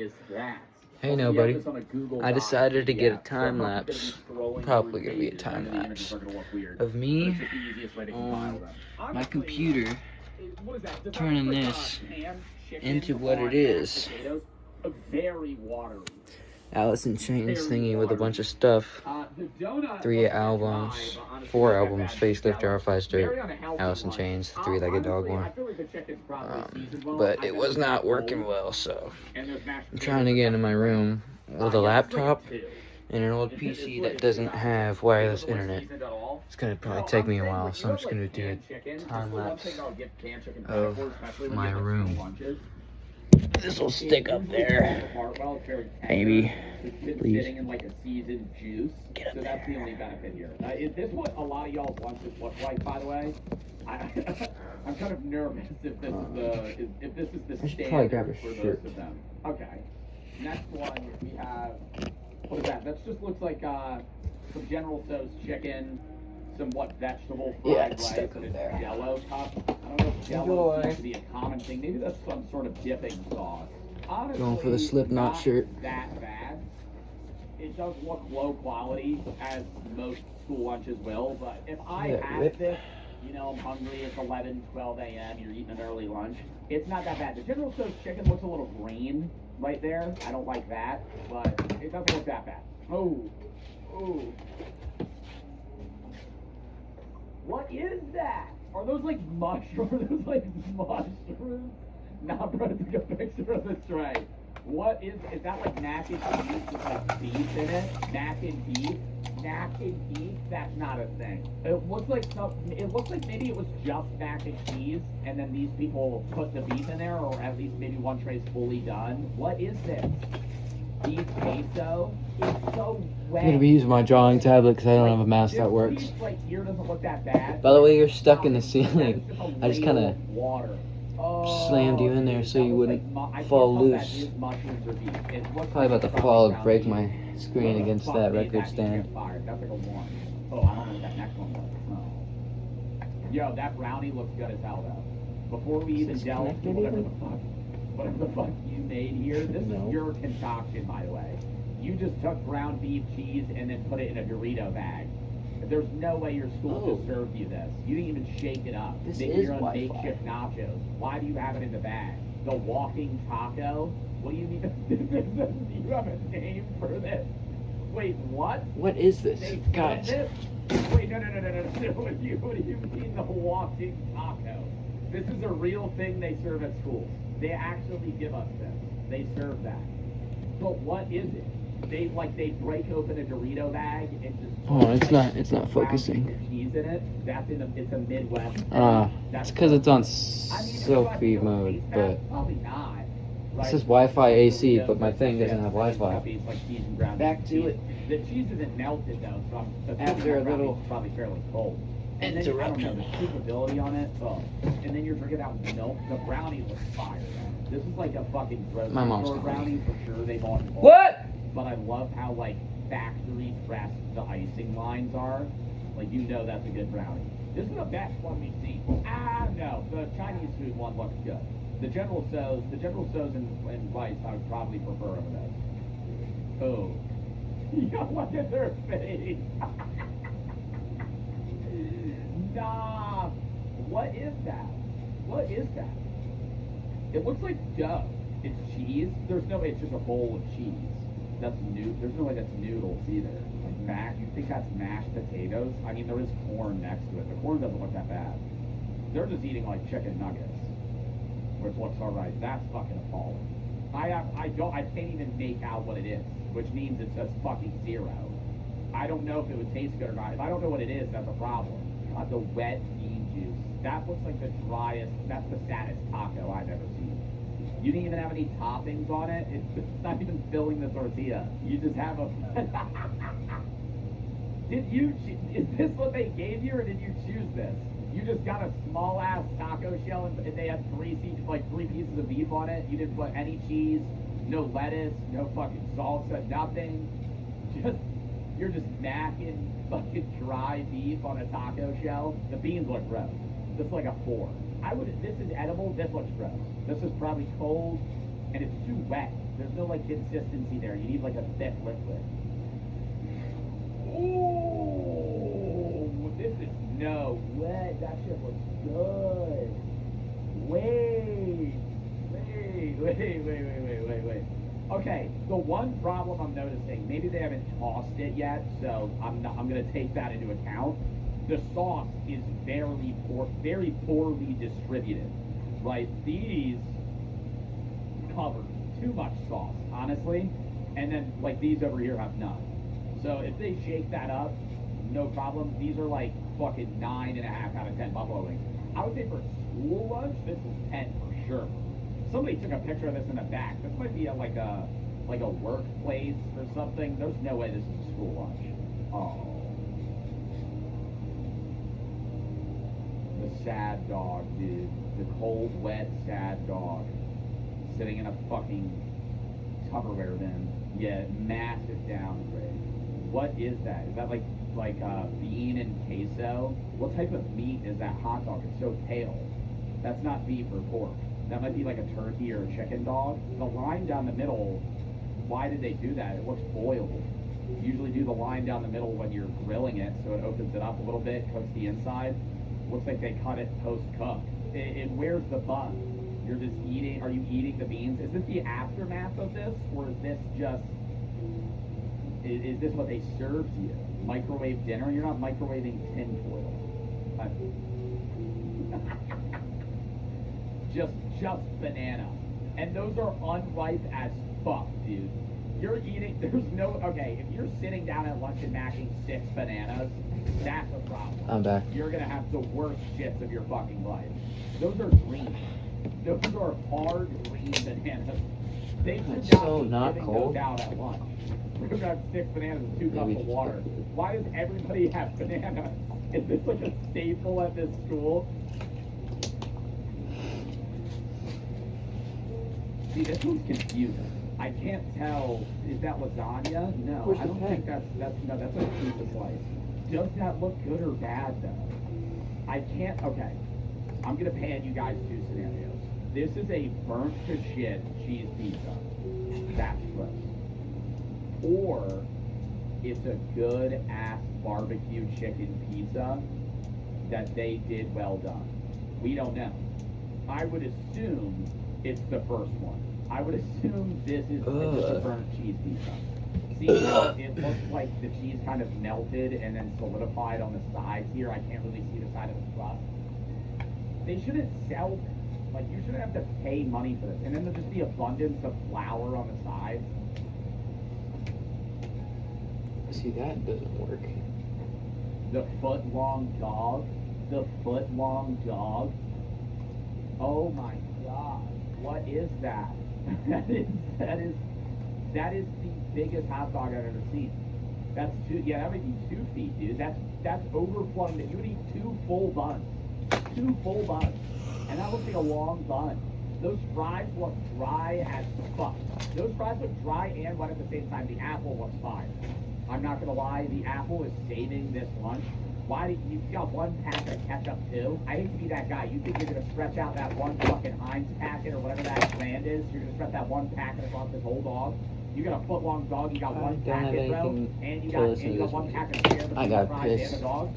is that? Hey nobody, I decided to get a time lapse, probably going to be a time lapse, of me on my computer turning this into what it is. Alice in Chains thingy with a bunch of stuff, 3 albums, 4 albums, Facelift, Jar Flies Dirt, Alice in Chains, 3-Legged Dog one. But it was not working well, so I'm trying to get into my room with a laptop and an old PC that doesn't have wireless internet. It's gonna probably take me a while, so I'm just gonna do a time lapse of my room. This will stick up there. Maybe. Please. Get up there. The only benefit here. Is this what a lot of y'all want to look like, by the way? I'm kind of nervous if this is the standard for most of them. Okay. Next one we have. What is that? That just looks like some General Tso's chicken, some vegetable fried rice, and a Jello cup. I don't know if Jello seems to be a common thing. Maybe that's some sort of dipping sauce. Honestly, going for the Slipknot shirt. That bad. It does look low quality, as most school lunches will. But if I had this, you know, I'm hungry. It's 11, 12 a.m. You're eating an early lunch. It's not that bad. The General Tso's chicken looks a little green right there. I don't like that, but it doesn't look that bad. Oh. What is that? Are those like mushrooms? Are those like mushrooms? Nah, bro, take a picture of the tray. What is that like mac and cheese with like beef in it? Mac and beef? Mac and beef? That's not a thing. It looks like maybe it was just mac and cheese, and then these people put the beef in there, or at least maybe one tray's fully done. What is this? Beef queso? It's so wet. I'm going to be using my drawing tablet because I don't have a mouse that works. Beef, like, here doesn't look that bad. By the way, you're stuck in the ceiling. I just kind of slammed you in there so you wouldn't fall loose. Probably about to fall and break my screen against that record stand. Oh, I don't know what that next one was. Yo, that brownie looks good as hell though. Before we even delve into whatever the fuck you made here, this is your concoction, by the way. You just took ground beef, cheese, and then put it in a Dorito bag. There's no way your school just served you this. You didn't even shake it up. This Make is your own Wi-Fi. makeshift nachos. Why do you have it in the bag? The walking taco? What do you need? Do you have a name for this? Wait, what? What is this? Guys. Guys. Wait, no. What do you mean the walking taco? This is a real thing they serve at schools. They actually give us this. They serve that. But what is it? They break open a Dorito bag and just it's not focusing. Cheese in it. It's a Midwest. It's because it's on selfie mode, but probably not. Right? this is Wi-Fi AC, but my thing doesn't have Wi-Fi. Back to it. The cheese isn't melted though, so After a little it's probably fairly cold. And then, I don't know, the scoopability on it. Oh. And then you're drinking out milk. The brownie looks fire. This is like a fucking grocery store brownie for sure. They bought What? But I love how like factory pressed the icing lines are. Like, you know that's a good brownie. This is the best one we've seen. No, the Chinese food one looks good. The General Tso's and rice I would probably prefer over this. Oh. Yo, look at their face. Nah. What is that? What is that? It looks like dough. It's cheese. It's just a bowl of cheese. That's there's no way that's noodles either. Like you think that's mashed potatoes? I mean, there is corn next to it. The corn doesn't look that bad. They're just eating like chicken nuggets, which looks alright. That's fucking appalling. I can't even make out what it is, which means it says fucking 0. I don't know if it would taste good or not. If I don't know what it is, that's a problem. The wet bean juice. That looks like the driest. That's the saddest taco I've ever seen. You didn't even have any toppings on it. It's not even filling the tortilla. You just have a. Is this what they gave you, or did you choose this? You just got a small ass taco shell, and they had 3 pieces of beef on it. You didn't put any cheese, no lettuce, no fucking salsa, nothing. You're just macking fucking dry beef on a taco shell. The beans look gross. This is like a 4. This is edible. This looks gross. This is probably cold, and it's too wet. There's no like consistency there. You need like a thick liquid. Ooh, this is no way. That shit looks good. Wait. Okay, the one problem I'm noticing, maybe they haven't tossed it yet, so I'm gonna take that into account. The sauce is very poorly distributed. Right? These cover too much sauce, honestly, and then like these over here have none. So if they shake that up, no problem. These are like fucking 9.5 out of 10 buffalo wings. I would say for school lunch, this is 10 for sure. Somebody took a picture of this in the back. This might be like a workplace or something. There's no way this is a school lunch. Oh. The sad dog, dude. The cold, wet, sad dog. Sitting in a fucking Tupperware bin. Yeah, massive downgrade. What is that? Is that like bean and queso? What type of meat is that hot dog? It's so pale. That's not beef or pork. That might be like a turkey or a chicken dog. The line down the middle, why did they do that? It looks boiled. You usually do the line down the middle when you're grilling it, so it opens it up a little bit, cooks the inside. Looks like they cut it post-cook. And where's the bun? You're just eating, are you eating the beans? Is this the aftermath of this, or is this just, is this what they served you? Microwave dinner? You're not microwaving tin foil. Just banana. And those are unripe as fuck, dude. You're eating, there's no, okay, if you're sitting down at lunch and mashing 6 bananas, that's a problem. I'm back. You're gonna have the worst shits of your fucking life. Those are green. Those are hard green bananas. They should It's not so be not giving cold. those out at lunch. We're gonna have 6 bananas and 2 cups of water. Why does everybody have bananas? Is this like a staple at this school? See, this one's confusing. I can't tell. Is that lasagna? No, Where's I the don't pen? think that's a pizza slice. Does that look good or bad though? I can't. Okay, I'm gonna pan you guys 2 scenarios. This is a burnt to shit cheese pizza. That's gross. Or it's a good ass barbecue chicken pizza that they did well done. We don't know. I would assume it's the first one. I would assume this is just a burnt cheese pizza. See how it looks like the cheese kind of melted and then solidified on the sides here? I can't really see the side of the crust. They shouldn't sell this. Like, you shouldn't have to pay money for this. And then there's just the abundance of flour on the sides. See, that doesn't work. The foot-long dog. The foot-long dog. Oh my god. What is that? That is the biggest hot dog I've ever seen. That's that would be 2 feet, dude. That's overflowing. You would eat 2 full buns. 2 full buns. And that looks like a long bun. Those fries look dry as fuck. Those fries look dry and wet at the same time. The apple looks fine. I'm not gonna lie, the apple is saving this lunch. Why do you got 1 pack of ketchup too? I hate to be that guy. You think you're gonna stretch out that 1 fucking Heinz packet or whatever that brand is? You're gonna stretch that 1 packet across this whole dog? You got a foot-long dog, you got 1 packet, bro, and you got 1 pack of beer I got fries pissed. and a dog?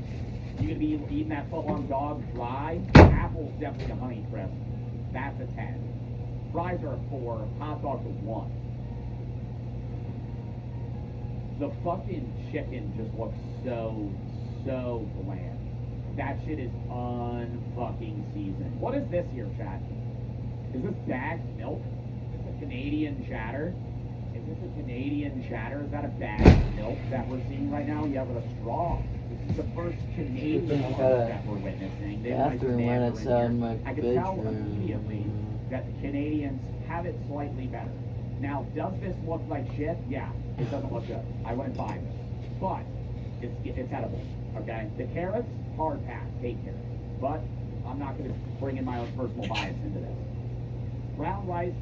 You gonna be eating that foot-long dog dry? Apple's definitely a honey crisp. That's a 10. Fries are a 4. Hot dog's a 1. The fucking chicken just looks so bland. That shit is unfucking seasoned. What is this here, chat? Is this bagged milk? Is this a Canadian chatter? Is this a Canadian chatter? Is that a bagged milk that we're seeing right now? Yeah, with a straw. This is the first Canadian I one got a that we're witnessing. They bathroom might right stand outside in my here. I can tell bedroom. immediately that the Canadians have it slightly better. Now, does this look like shit? Yeah, it doesn't look good. I wouldn't buy this. But it's edible, okay? The carrots, hard pass, hate carrots. But I'm not going to bring in my own personal bias into this. Brown rice,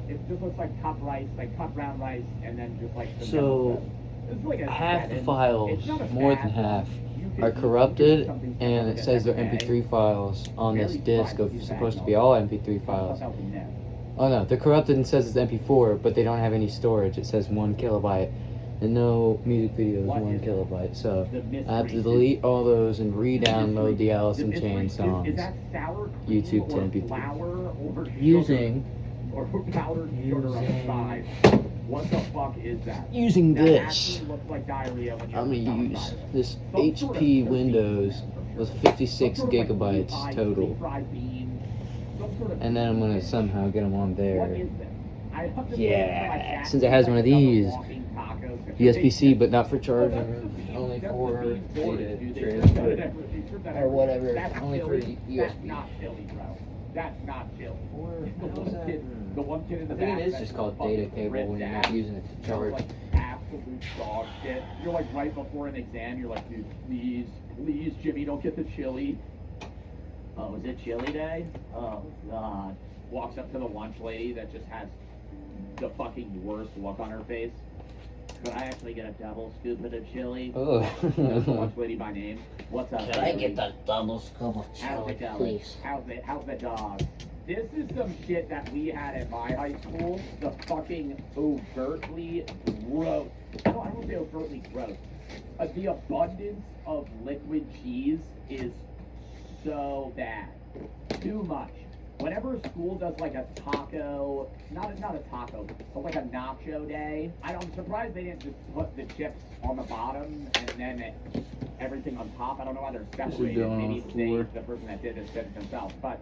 it just looks like cut rice, like cut brown rice, and then just like some So, this is like a half the 7. files, It's not a more bad than half, one. You could- are you could corrupted, do something and it like says they're that, okay? MP3 files on this Very disc surprised of he's supposed to back be on. all MP3 That's files. helping them. Oh no, they're corrupted and says it's MP4, but they don't have any storage. It says 1 kilobyte, and no music videos 1 kilobyte. So I have to delete all those and re-download the Alice in Chains songs. Is that sour YouTube to or MP3. flour or Using or powdered sugar on the side? What the fuck is that? Using That this, actually looks like diarrhea when you're I'm gonna on use diet. this Some sort of HP crispy Windows bean with from 56 some sort of, like, gigabytes refried- total, refried bean, some sort of and then I'm gonna somehow get them on What there. is this? I'm just waiting for my Yeah, cat since to it has like one of another these walking taco USB-C, situation. but not for Oh, charging, that's the bean- only that's for the bean storage, data dude. They transfer. turned that every- they turned that Or every- whatever, That's only for chili. USB. That's not chili, bro. That's not chili. The What one was that? kid, the one kid in the I think back it is that's just called fucking data cable ripped when you're ass. not using it to That was charge. like absolute dog shit. You're like right before an exam, you're like, dude, please, Jimmy, don't get the chili. Oh, is it chili day? Oh, God. Walks up to the lunch lady that just has the fucking worst look on her face. Could I actually get a double scoop of the chili? Oh. That's the lunch lady by name. What's up? Can I get the double scoop of How's chili, it going? please? How's the dog? This is some shit that we had at my high school. The fucking overtly gross. I don't say overtly gross. The abundance of liquid cheese is so bad. Too much. Whenever school does like a taco, not a taco, but like a nacho day, I'm surprised they didn't just put the chips on the bottom and then everything on top. I don't know why they're separated. going Maybe on they, for- the person that did this did it themselves. But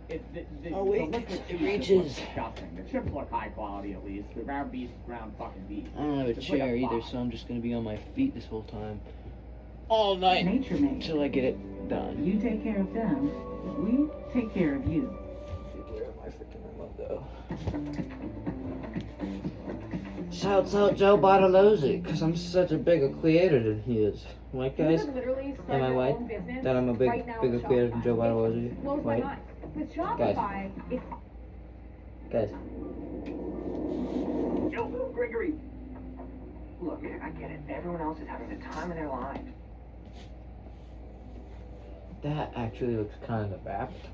Oh, wait, the liquid it cheese reaches. just looks disgusting. The chips look high quality at least. The ground beef, ground fucking beef. I don't have a It's like a chair either, box. so I'm just gonna be on my feet this whole time. All night. Nature made. Until I get it done. You take care of them, we take care of you. Where am I freaking remote though? Shouts out Joe Bartolozzi, because I'm such a bigger creator than he is. Right, guys? Am I white? That I'm a bigger creator than Joe Bartolozzi? White? With Guys. Shopify, it's Guys. Yo, Gregory. Look, I get it. Everyone else is having the time of their lives. That actually looks kind of appetizing.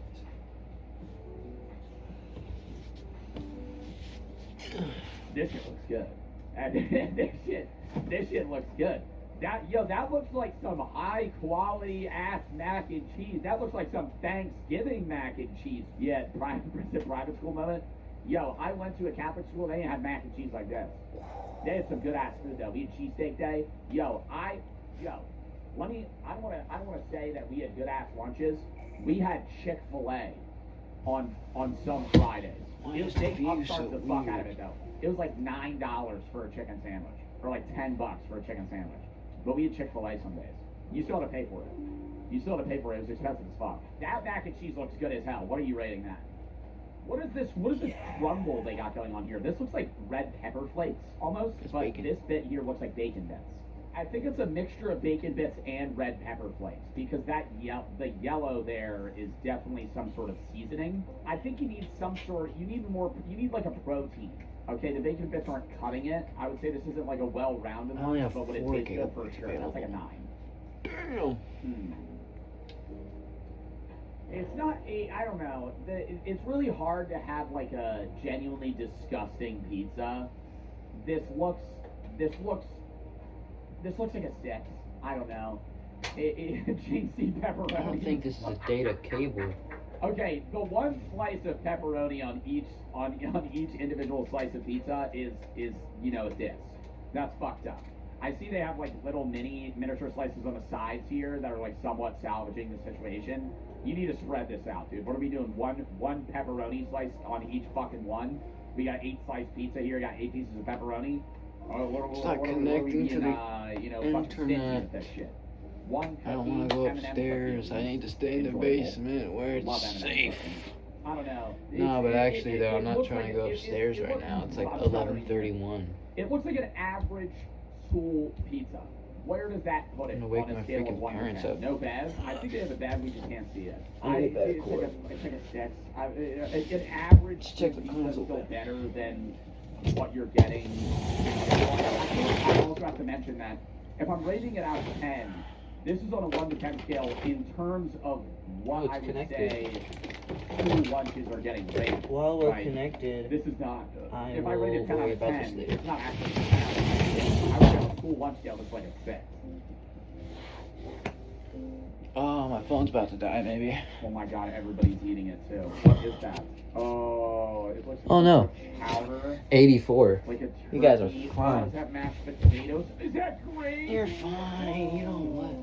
This shit looks good. This shit looks good. That looks like some high quality ass mac and cheese. That looks like some Thanksgiving mac and cheese. Yeah, private school moment. Yo, I went to a Catholic school. They had mac and cheese like this. They had some good ass food though. We had cheesesteak day. I don't want to say that we had good ass lunches. We had Chick-fil-A on some Fridays. It was they upstart the fuck out of it though. It was like $9 for a chicken sandwich, or like $10 for a chicken sandwich. But we had Chick-fil-A some days. You still had to pay for it. You still had to pay for it. It was expensive as fuck. That mac and cheese looks good as hell. What are you rating that? What is this crumble they got going on here? This looks like red pepper flakes almost, It's but bacon. this bit here looks like bacon bits. I think it's a mixture of bacon bits and red pepper flakes because the yellow there is definitely some sort of seasoning. I think you need you need like a protein. Okay, the bacon bits aren't cutting it. I would say this isn't like a well-rounded I only one, have but what it 4 tastes good for gigabytes sure. That's like a 9. Damn. It's not I don't know. It's really hard to have like a genuinely disgusting pizza. This looks like a 6. I don't know. JC pepperoni. I don't think this is a data cable. Okay, the one slice of pepperoni on each individual slice of pizza is this. That's fucked up. I see they have like little miniature slices on the sides here that are like somewhat salvaging the situation. You need to spread this out, dude. What are we doing? One pepperoni slice on each fucking one. We got 8 sliced pizza here. Got 8 pieces of pepperoni. It's not connecting to the fucking stingy internet. with this shit. One I don't cookie, want to go M&M upstairs. cookie. I need to stay in the Enjoyable. basement where Love it's M&M safe. cookies. I don't know. No, but actually though, I'm not looks trying like to go it- upstairs it right looks- now. It's like I'm sorry. 11:31. It looks like an average school pizza. Where does that put it I'm on gonna wake a my scale of freaking 1 to parents 10? up. No bev? I think they have a bev, we just can't see it. I need that it's cord. like a 6. An average Let's check the pizza is console still back. better than what you're getting. I also have to mention that if I'm rating it out of 10, this is on a 1 to 10 scale in terms of what Oh, it's I would connected. say school lunches are getting rated. While we're right? connected, This is not. I If I rate will it 10 out worry of about 10, this it's not actually 10 out of 10. I would have a school lunch scale that's like a 6. oh, my phone's about to die, maybe. Oh my god, everybody's eating it too. What is that? Oh, it looks like Oh, no. powder. 84. Like a turkey. You guys are Does fine. that mashed potatoes? Is that great? You're fine. You don't what?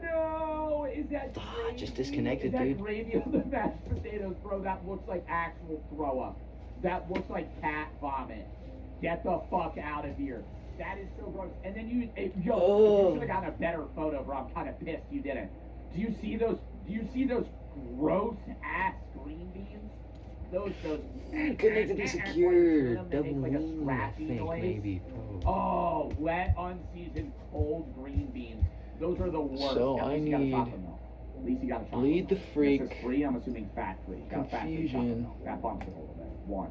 No, is that gravy? Just disconnected, is that dude. gravy on the mashed potatoes, bro? That looks like actual throw up. That looks like cat vomit. Get the fuck out of here. That is so gross. And then you should have gotten a better photo, bro. I'm kind of pissed you didn't. Do you see those gross ass green beans? Those Connected to secure. They Double make like a wing, I scratchy think, noise. maybe. Oh, wet, unseasoned, cold green beans. Those are the worst. So At I least you gotta need chop them, though. At least you gotta chop bleed them, the though. freak. This is free, I'm assuming fat free. Got fat free chocolate Confusion. milk. That bumps it a little bit. 1.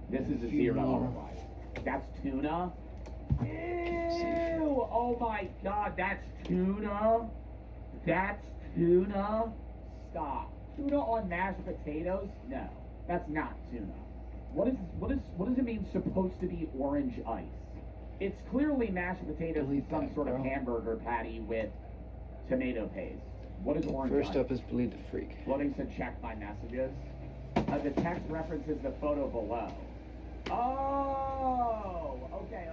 This is a Few 0 more. otherwise. That's tuna. Ew! Oh my god, that's tuna. That's tuna. Stop. Tuna on mashed potatoes? No, that's not tuna. What does it mean supposed to be orange ice? It's clearly mashed potatoes Delete with some that, sort of bro. hamburger patty with tomato paste. What is orange First ice? up is bleed the freak. Floating said check my messages. The text references the photo below. Oh, okay.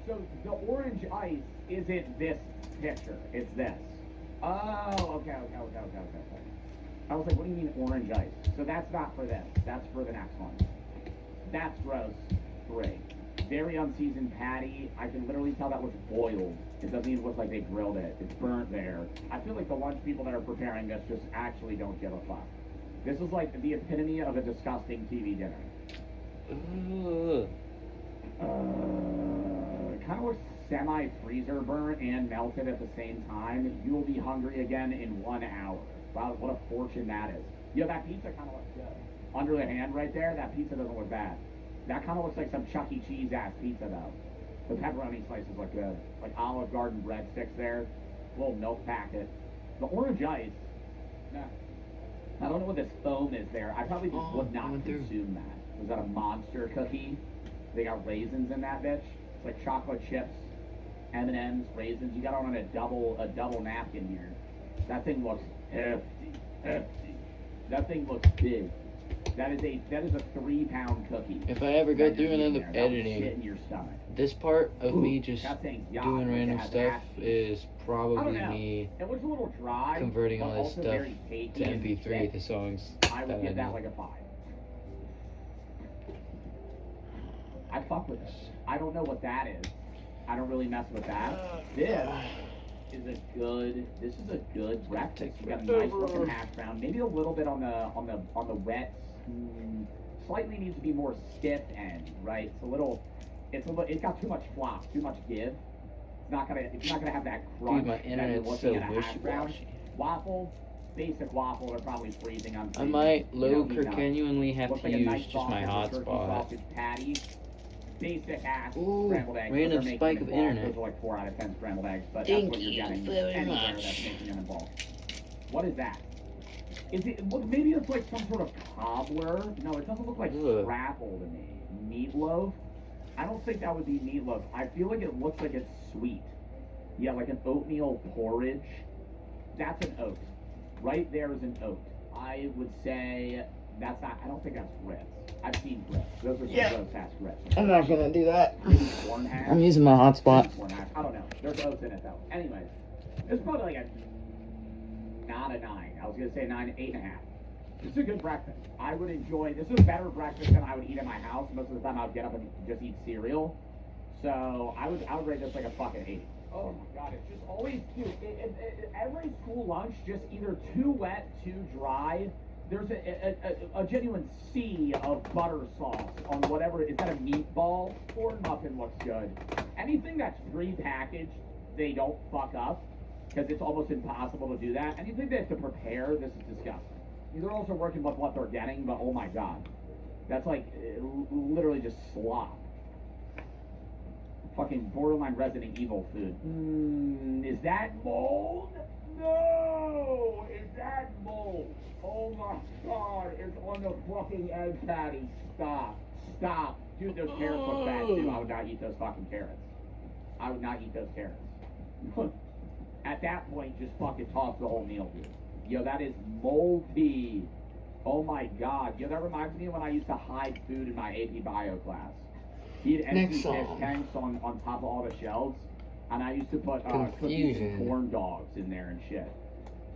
So the orange ice isn't this picture, it's this. Oh, okay. I was like, what do you mean orange ice? So that's not for this, that's for the next one. That's gross. 3. Very unseasoned patty. I can literally tell that was boiled. It doesn't even look like they grilled it. It's burnt there. I feel like the lunch people that are preparing this just actually don't give a fuck. This is like the epitome of a disgusting TV dinner. Ugh. Kind of looks semi-freezer burnt and melted at the same time. You will be hungry again in 1 hour. Wow, what a fortune that is. Yeah, that pizza kind of looks good. Under the hand right there, that pizza doesn't look bad. That kind of looks like some Chuck E. Cheese ass pizza though. The pepperoni slices look good. Like Olive Garden breadsticks there. Little milk packet. The orange ice. Nah. I don't know what this foam is there. I probably just would not consume that. Was that a monster cookie? They got raisins in that bitch. It's like chocolate chips, M&M's, raisins. You got it on a double napkin here. That thing looks hefty. That thing looks big. That is a 3-pound cookie. If I ever go That through just and end eating up there. That would editing, sit in your stomach. this part of me just That thing, yeah, doing it random has stuff acid. is I don't probably know. me It looks a little dry. converting but all this also stuff very cakey to and MP3, thick. the songs I that would I give that know. like a 5. I fuck with it. I don't know what that is. I don't really mess with that. This is a good breakfast. You got a nice looking hash brown. Maybe a little bit on the wet. Slightly needs to be more stiff end, right? It's got too much flop, too much give. It's not gonna have that crunch. Dude, my that you're internet's looking so at a hash brown. wishy-washy. Waffle, basic waffle, are probably freezing on. I might You don't need nothing. genuinely have Looks to like a use nice just my sausage, turkey hotspot. sausage patty. Basic ass Ooh, scrambled eggs. random Those are making spike them of in bulk. internet. Those are like 4 out of 10 scrambled eggs, but Thank that's what you're you getting very anywhere much. that's making them in bulk. What is that? Is it? Well, maybe it's like some sort of cobbler. No, it doesn't look like Ugh. scrapple to me. Meatloaf. I don't think that would be meatloaf. I feel like it looks like it's sweet. Yeah, like an oatmeal porridge. That's an oat. Right there is an oat. I would say that's not. I don't think that's grits. I've seen grits. Those are some gross ass grits. I'm not gonna do that. Maybe corn hash. I'm using my hotspot. Maybe corn hash. I don't know. There's oats in it though. Anyways, it's probably like a not a 9. I was gonna say 9, 8.5. This is a good breakfast. I would enjoy. This is a better breakfast than I would eat at my house. Most of the time, I would get up and just eat cereal. So I would rate this like a fucking 8. Oh my god, it's just always dude. Every school lunch just either too wet, too dry. There's a genuine sea of butter sauce on whatever. Is that a meatball? Corn muffin looks good. Anything that's pre-packaged, they don't fuck up because it's almost impossible to do that. Anything they have to prepare, this is disgusting. They're also working with what they're getting, but oh my god, that's like literally just slop. fucking borderline Resident Evil food. Is that mold? No! Is that mold? Oh my god, it's on the fucking egg patty. Stop. Stop. Dude, those carrots look bad too. I would not eat those fucking carrots. I would not eat those carrots. At that point, just fucking toss the whole meal, dude. Yo, that is moldy. Oh my god. Yo, that reminds me of when I used to hide food in my AP Bio class. He'd empty fish tanks on top of all the shelves, and I used to put cookies and corn dogs in there and shit.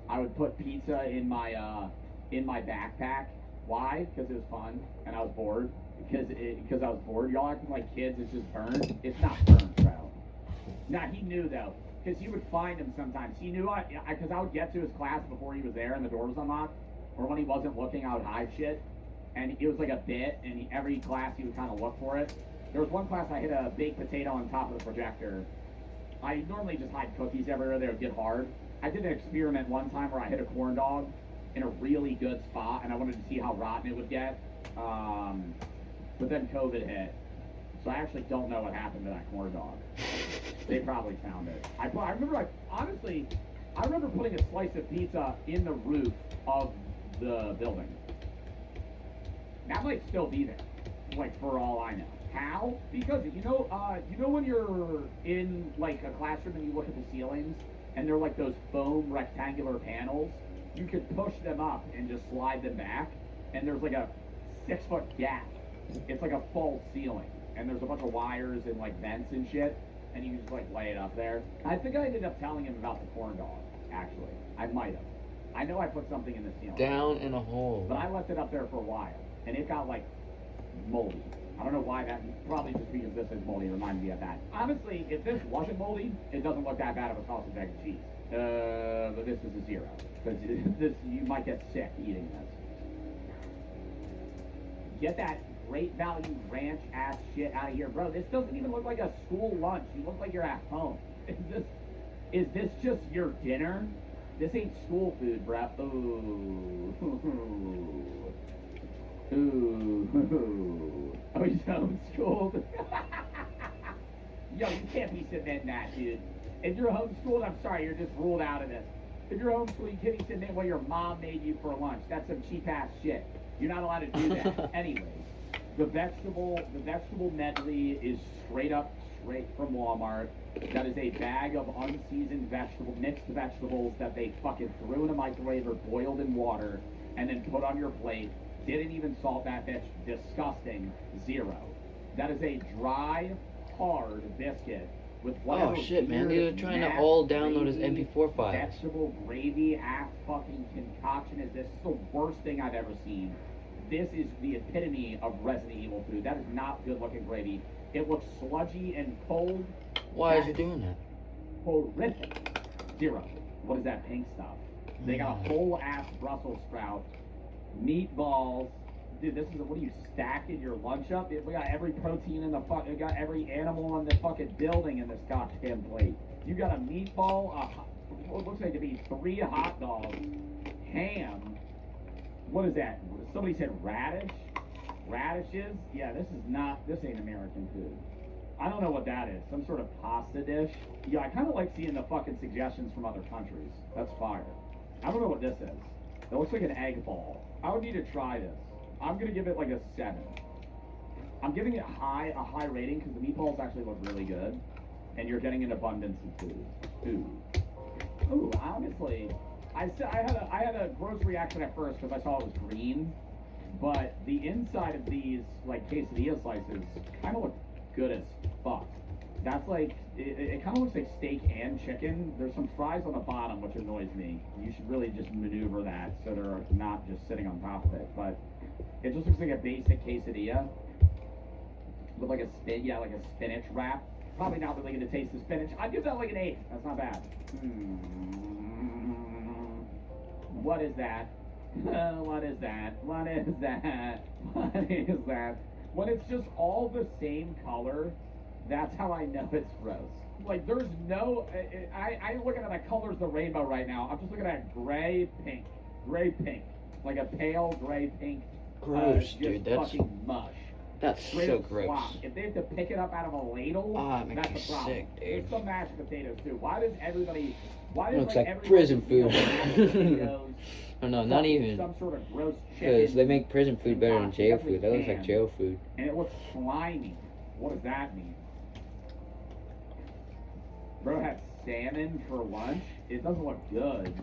I would put pizza in my backpack. Why? Because it was fun, and I was bored. Because I was bored. Y'all acting like kids, it's just burned. It's not burned, bro. Nah, he knew though, because he would find him sometimes. He knew because I would get to his class before he was there and the door was unlocked, or when he wasn't looking, I would hide shit. And it was like a bit, and every class he would kind of look for it. There was one class I hid a baked potato on top of the projector. I normally just hide cookies everywhere. They would get hard. I did an experiment one time where I hid a corn dog in a really good spot, and I wanted to see how rotten it would get. But then COVID hit, so I actually don't know what happened to that corn dog. They probably found it. I remember, honestly, I remember putting a slice of pizza in the roof of the building. That might still be there, like for all I know. How? Because you know when you're in like a classroom and you look at the ceilings and they're like those foam rectangular panels, you could push them up and just slide them back, and there's like a 6-foot gap. It's like a false ceiling, and there's a bunch of wires and like vents and shit, and you can just like lay it up there. I think I ended up telling him about the corn dog. Actually, I might have. I know I put something in the ceiling. Down in a hole. But I left it up there for a while, and it got like moldy. I don't know why that, probably just because this is moldy, reminded me of that. Honestly, if this wasn't moldy, it doesn't look that bad of a sausage, egg, and cheese. But this is a 0. Because this, you might get sick eating this. Get that great value ranch ass shit out of here. Bro, this doesn't even look like a school lunch. You look like you're at home. Is this just your dinner? This ain't school food, bro. Ooh. Oh, he's homeschooled? Yo, you can't be submitting that, dude. If you're homeschooled, I'm sorry, you're just ruled out of this. If you're homeschooled, you can't be submitting what your mom made you for lunch. That's some cheap-ass shit. You're not allowed to do that. Anyways, the vegetable medley is straight from Walmart. That is a bag of unseasoned mixed vegetables that they fucking threw in a microwave or boiled in water and then put on your plate. Didn't even salt that bitch. Disgusting. 0. That is a dry, hard biscuit with whatever. Oh shit, man! They were trying to all download his MP4 files. Vegetable gravy ass fucking concoction is this. This is the worst thing I've ever seen. This is the epitome of Resident Evil food. That is not good looking gravy. It looks sludgy and cold. Why is it doing that? Horrific. 0. What is that pink stuff? They got a whole ass Brussels sprout. Meatballs. Dude, this is what do you stack in your lunch up? We got every protein in the fuck. We got every animal in the fucking building in this goddamn plate. You got a meatball, what looks like to be 3 hot dogs, ham. What is that? Somebody said radish? Radishes? Yeah, this ain't American food. I don't know what that is. Some sort of pasta dish? Yeah, I kind of like seeing the fucking suggestions from other countries. That's fire. I don't know what this is. It looks like an egg ball. I would need to try this. I'm gonna give it like a 7. I'm giving it a high rating because the meatballs actually look really good, and you're getting an abundance of food. Ooh, honestly, I had a gross reaction at first because I saw it was green, but the inside of these like quesadilla slices kind of look good as fuck. That's like, it kind of looks like steak and chicken. There's some fries on the bottom, which annoys me. You should really just maneuver that so they're not just sitting on top of it. But it just looks like a basic quesadilla with like a spinach wrap. Probably not really gonna taste the spinach. I'd give that like an 8. That's not bad. What is that? What is that? What is that? What is that? When it's just all the same color, that's how I know it's gross. Like, there's no... I'm looking at the colors of the rainbow right now. I'm just looking at gray pink. Gray pink. Like a pale gray pink. Gross, dude. That's fucking mush. That's Straight so up gross. slop. If they have to pick it up out of a ladle, Ah, it makes that's me a problem. sick, dude. There's some mashed potatoes too. Why does everybody? Why does Looks like like everyone prison eat, you know, food. mashed potatoes, Oh no, not even. some sort of gross Because chicken. they make prison food better than jail Definitely food. That looks like can. jail food. And it looks slimy. What does that mean? Bro had salmon for lunch. It doesn't look good.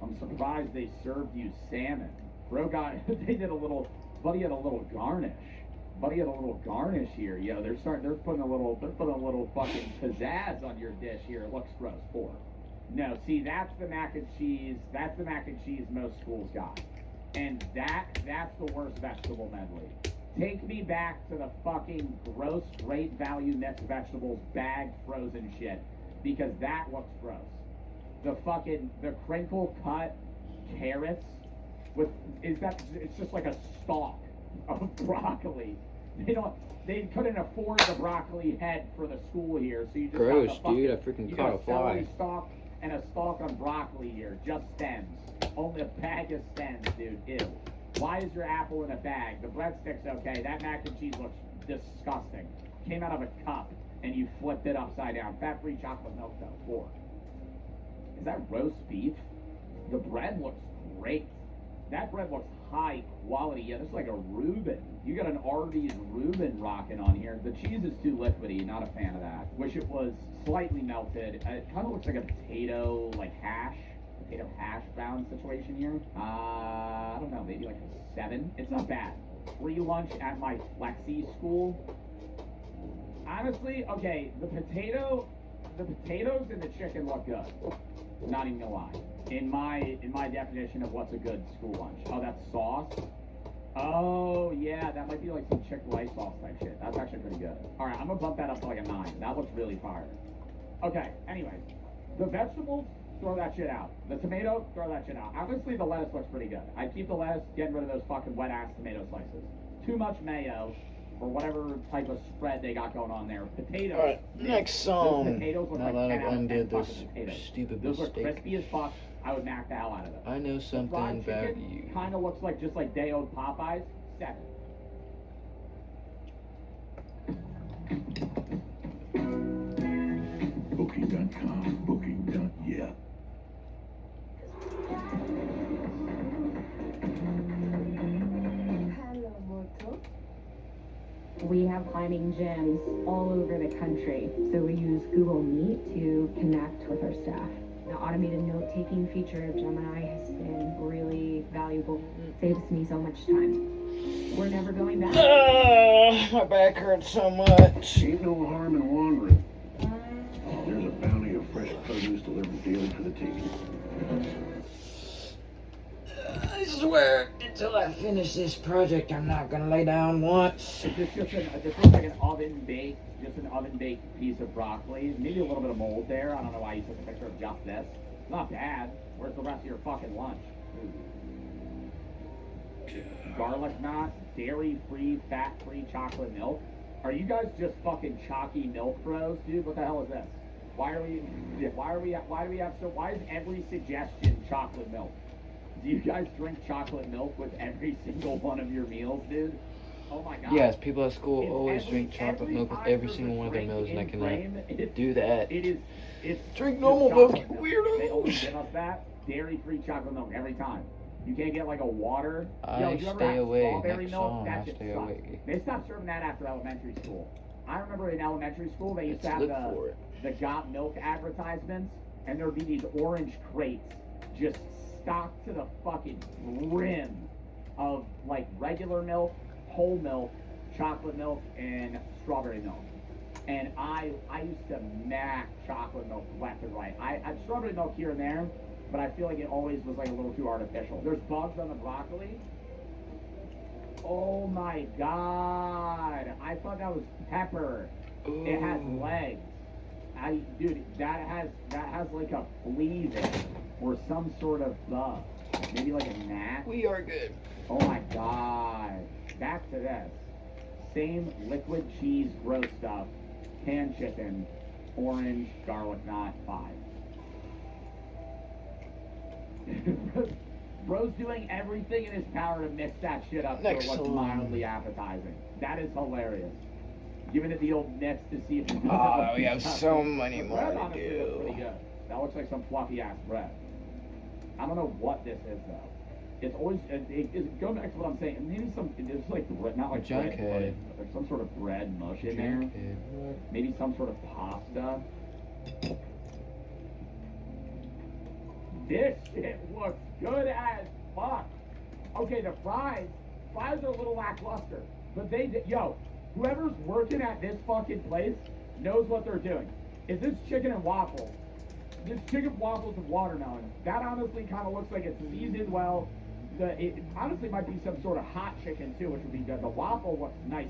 I'm surprised they served you salmon. Bro got, they did a little, buddy had a little garnish. Buddy had a little garnish here. Yo, they're putting a little fucking pizzazz on your dish here. It looks gross. 4. No, see, that's the mac and cheese. That's the mac and cheese most schools got. And that's the worst vegetable medley. Take me back to the fucking gross, great value mixed vegetables bagged frozen shit. Because that looks gross. The crinkle cut carrots it's just like a stalk of broccoli. They couldn't afford the broccoli head for the school here, so you just Gross, got the fucking, dude, I freaking you caught got a celery fly. stalk and a stalk on broccoli here, just stems. Only a bag of stems, dude. Ew. Why is your apple in a bag? The breadstick's okay. That mac and cheese looks disgusting. Came out of a cup and you flipped it upside down. Fat-free chocolate milk though. 4. Is that roast beef? The bread looks great. That bread looks high quality. Yeah, this is like a Reuben. You got an Arby's Reuben rocking on here. The cheese is too liquidy. Not a fan of that. Wish it was slightly melted. It kind of looks like a potato hash brown situation here. I don't know, maybe like a 7. It's not bad. Free lunch at my flexi school. Honestly, okay, the potatoes and the chicken look good. Not even gonna lie. In my definition of what's a good school lunch. Oh, that's sauce? Oh, yeah, that might be like some Chick-fil-A sauce type shit. That's actually pretty good. Alright, I'm gonna bump that up to like a 9. That looks really fire. Okay, anyways. The vegetables, throw that shit out. The tomato, throw that shit out. Honestly, the lettuce looks pretty good. I'd keep the lettuce, getting rid of those fucking wet-ass tomato slices. Too much mayo, or whatever type of spread they got going on there. Potatoes. Alright, next song. Those potatoes look Now like that 10 I've out of 10 undid this fucking potatoes. stupid Those look mistake, crispy as fuck. I would knock the hell out of them. I know something Fried about chicken you. kind of looks like just like day-old Popeyes. 7. Booking.com, booking.yeah. Hello, Moto. We have climbing gyms all over the country, so we use Google Meet to connect with our staff. The automated note-taking feature of Gemini has been really valuable. Saves me so much time. We're never going back. My back hurts so much. Ain't no harm in wandering. There's a bounty of fresh produce delivered daily for the taking. I swear, until I finish this project, I'm not gonna lay down once. This looks like an oven baked piece of broccoli. Maybe a little bit of mold there. I don't know why you took a picture of just this. It's not bad. Where's the rest of your fucking lunch? Garlic knot, dairy-free, fat-free chocolate milk. Are you guys just fucking chalky milk bros, dude? What the hell is this? Why is every suggestion chocolate milk? Do you guys drink chocolate milk with every single one of your meals, dude? Oh my god. Yes, people at school always drink chocolate milk with every single one of their meals, and I cannot do that. It's Drink normal milk, you They always weirdos. give us that dairy-free chocolate milk every time. You can't get like a water. Yo, I you ever stay have away. strawberry Next milk? song, That I shit stay sucks. away. They stopped serving that after elementary school. I remember in elementary school they used Let's to have look for it. the Got Milk advertisements, and there would be these orange crates just stocked to the fucking brim of like regular milk, whole milk, chocolate milk, and strawberry milk. And I used to mac chocolate milk left and right. I had strawberry milk here and there, but I feel like it always was like a little too artificial. There's bugs on the broccoli. Oh my god! I thought that was pepper. Ooh. It has legs. Dude, that has like a flea there, or some sort of bug. Maybe like a gnat. We are good. Oh my god! Back to this. Same liquid cheese, gross stuff. Canned chicken, orange, garlic knot, 5. Bro's doing everything in his power to mix that shit up Next so it looks one. mildly appetizing. That is hilarious. Giving it the old mix to see if it does Oh, we have so many The more bread to honestly looks pretty do. good. That looks like some fluffy ass bread. I don't know what this is though. It's always going back to what I'm saying. Maybe it's like not like bread Junkhead. pudding, but there's some sort of bread mush in there. Maybe some sort of pasta. This shit looks good as fuck. Okay, the fries are a little lackluster, but whoever's working at this fucking place knows what they're doing. Is this chicken and waffles? This chicken waffles and watermelon. That honestly kind of looks like it's seasoned well. It honestly might be some sort of hot chicken too, which would be good. The waffle looks nice.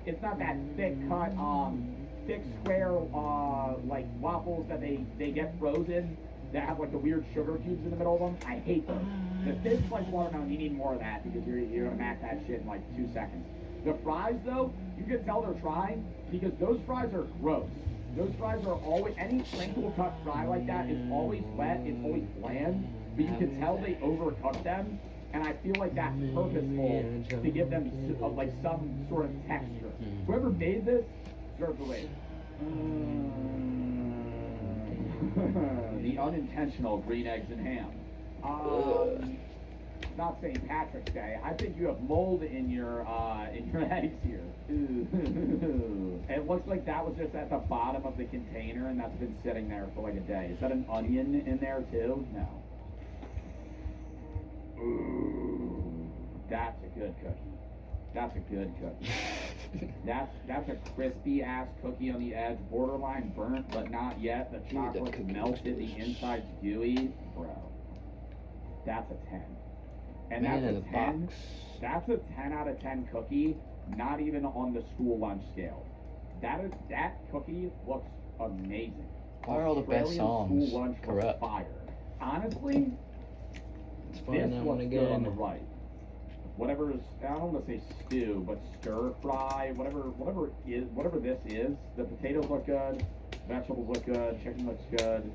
It's not that thick cut, thick square like waffles that they get frozen that have like the weird sugar cubes in the middle of them. I hate those. The thin sliced watermelon, you need more of that because you're gonna mac that shit in like 2 seconds. The fries though, you can tell they're trying because those fries are gross. Those fries are always, any crinkle cut fry like that is always wet, it's always bland, but you can tell they overcook them, and I feel like that's purposeful to give them like some sort of texture. Whoever made this deserves a raise. The unintentional green eggs and ham. Not St. Patrick's Day. I think you have mold in your eggs here. It looks like that was just at the bottom of the container and that's been sitting there for like a day. Is that an onion in there too? No. Ooh, that's a good cookie. That's a good cookie. That's a crispy ass cookie on the edge, borderline burnt, but not yet. The chocolate's melted, the inside's gooey, bro. That's a 10. And Man that's in a the 10. box. That's a 10 out of 10 cookie, not even on the school lunch scale. That cookie looks amazing. What are all the best Australian songs? School lunch Corrupt. was fire. Honestly, Let's this find that one looks good on the again. right. Whatever is, I don't want to say stew, but stir fry, whatever this is. The potatoes look good, vegetables look good, chicken looks good,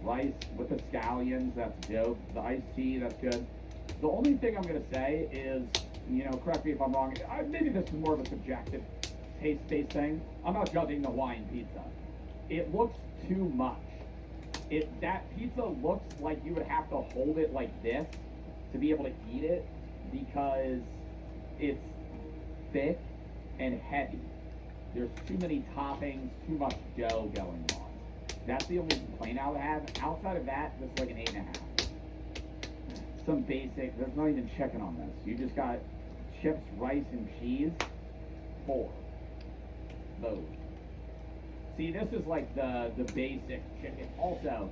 rice with the scallions, that's dope. The iced tea, that's good. The only thing I'm gonna say is, correct me if I'm wrong. Maybe this is more of a subjective taste-based thing. I'm not judging the Hawaiian pizza. It looks too much. That pizza looks like you would have to hold it like this to be able to eat it because it's thick and heavy. There's too many toppings, too much dough going on. That's the only complaint I would have. Outside of that, this is like an 8.5. Some basic, there's not even chicken on this. You just got chips, rice, and cheese. 4. Those. See, this is like the basic chicken. Also,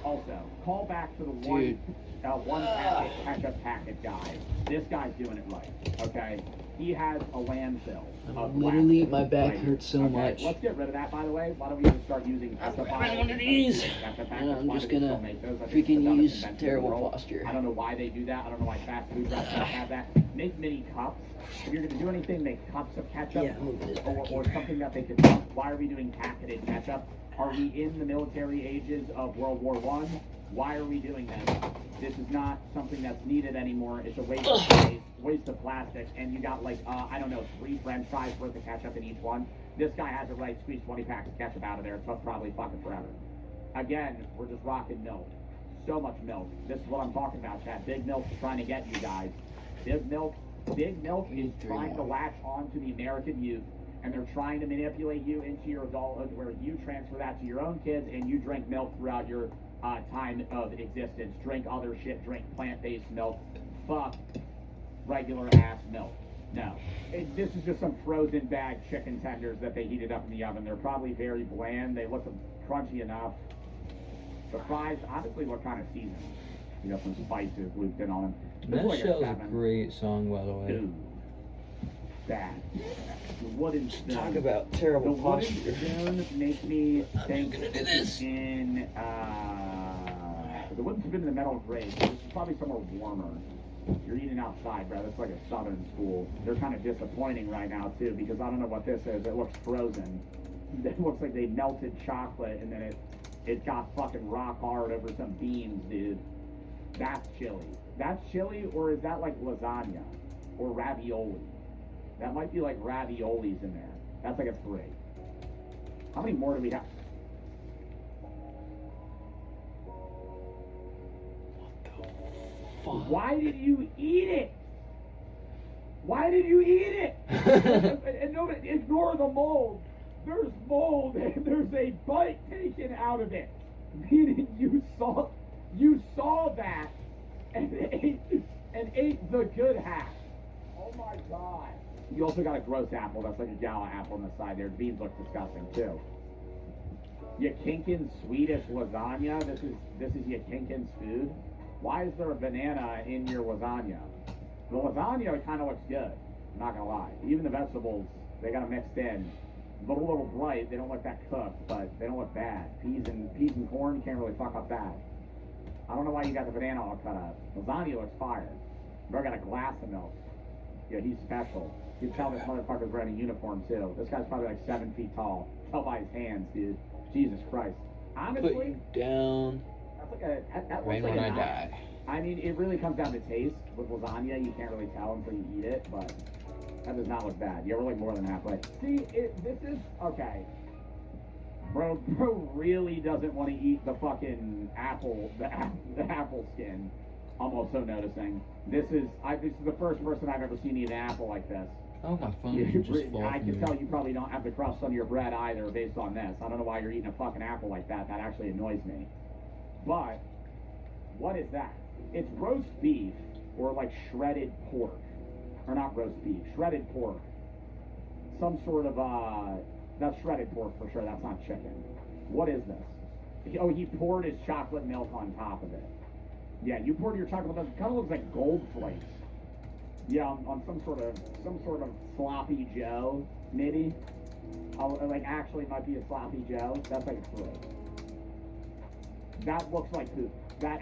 call back to the one packet ketchup packet guy. This guy's doing it right. Okay, he has a landfill. Of Literally, plastic my back right hurts so here. much. Let's get rid of that, by the way. Why don't we just start using ketchup grabbing one of these, and I'm just gonna freaking use terrible posture. I don't know why they do that. I don't know why fast food restaurants have that. Make mini cups. If you're gonna do anything, make cups of ketchup, Yeah, move this back or here. something that they could. Why are we doing packeted ketchup? Are we in the military ages of World War I? Why are we doing this? This is not something that's needed anymore. It's a waste of space, waste of plastic, and you got like, I don't know, 3 French fries worth of ketchup in each one. This guy has it right, squeeze 20 packs of ketchup out of there. It's probably fucking forever. Again, we're just rocking milk. So much milk. This is what I'm talking about, Chad. Big Milk's trying to get you guys. Big Milk is trying to latch on to the American youth, and they're trying to manipulate you into your adulthood where you transfer that to your own kids and you drink milk throughout your time of existence. Drink other shit. Drink plant-based milk. Fuck regular ass milk. No. This is just some frozen bag chicken tenders that they heated up in the oven. They're probably very bland. They look crunchy enough. The fries honestly look kind of seasoned. You got some spices looped in on them. This is That like a show's a 7. great song, by the way. Dude. That. The wooden spoon. Talk about The terrible wooden posture. spoon makes me think gonna do this is this. in the wooden spoon in the metal grate. This is probably somewhere warmer. You're eating outside, bro. That's like a southern school. They're kind of disappointing right now too because I don't know what this is. It looks frozen. It looks like they melted chocolate and then it got fucking rock hard over some beans, dude. That's chili. that chili or is that like lasagna or ravioli? That might be like raviolis in there. That's like a 3. How many more do we have? Fuck. Why did you eat it? Why did you eat it? And no, ignore the mold. There's mold and there's a bite taken out of it. Meaning you saw that and ate the good half. Oh my god. You also got a gross apple. That's like a gala apple on the side there. Beans look disgusting too. Yakinkin's Swedish lasagna. This is Yakinkin's food. Why is there a banana in your lasagna? The lasagna kind of looks good. I'm not gonna lie. Even the vegetables, they got them mixed in. Look a little bright. They don't look that cooked, but they don't look bad. Peas and corn can't really fuck up that. I don't know why you got the banana all cut up. Lasagna looks fire. Bro got a glass of milk. Yeah, he's special. You can tell this motherfucker's wearing a uniform too. This guy's probably like 7 feet tall. Tell by his hands, dude. Jesus Christ. Honestly, Put you down. that's like a that Right looks when like I die. I mean, it really comes down to taste. With lasagna, you can't really tell until you eat it, but that does not look bad. Yeah, we're like more than halfway. See, this is okay. Bro really doesn't want to eat the fucking apple, the apple skin. I'm also noticing. This is the first person I've ever seen eat an apple like this. Oh, my phone You- just fall I from can here. tell you probably don't have the crust on your bread either based on this. I don't know why you're eating a fucking apple like that. That actually annoys me. But, what is that? It's roast beef or like shredded pork. Or not roast beef, shredded pork. Some sort of, that's shredded pork for sure. That's not chicken. What is this? Oh, he poured his chocolate milk on top of it. Yeah, you poured your chocolate milk. It kind of looks like gold flakes. Yeah, on some sort of sloppy Joe, maybe. Like actually, it might be a sloppy Joe. That's like a 3. That looks like poop. That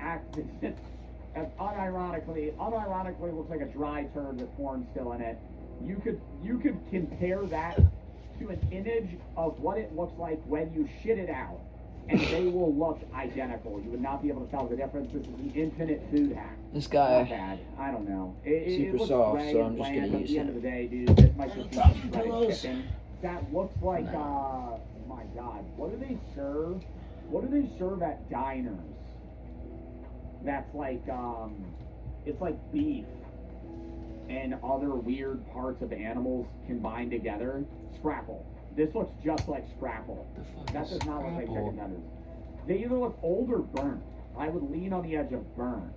unironically looks like a dry turd with corn still in it. You could compare that to an image of what it looks like when you shit it out, and they will look identical. You would not be able to tell the difference. This is the infinite food hack. This Not guy, bad. I don't know. It Super looks soft, gray so and I'm just bland, gonna but at use the end him. of the day, dude, this might just be some shredded Pillows. chicken. That looks like, oh my god, what do they serve? What do they serve at diners? That's like, it's like beef and other weird parts of animals combined together. Scrapple. This looks just like scrapple. the fuck That is does not look like Scrapple? chicken tenders. They either look old or burnt. I would lean on the edge of burnt.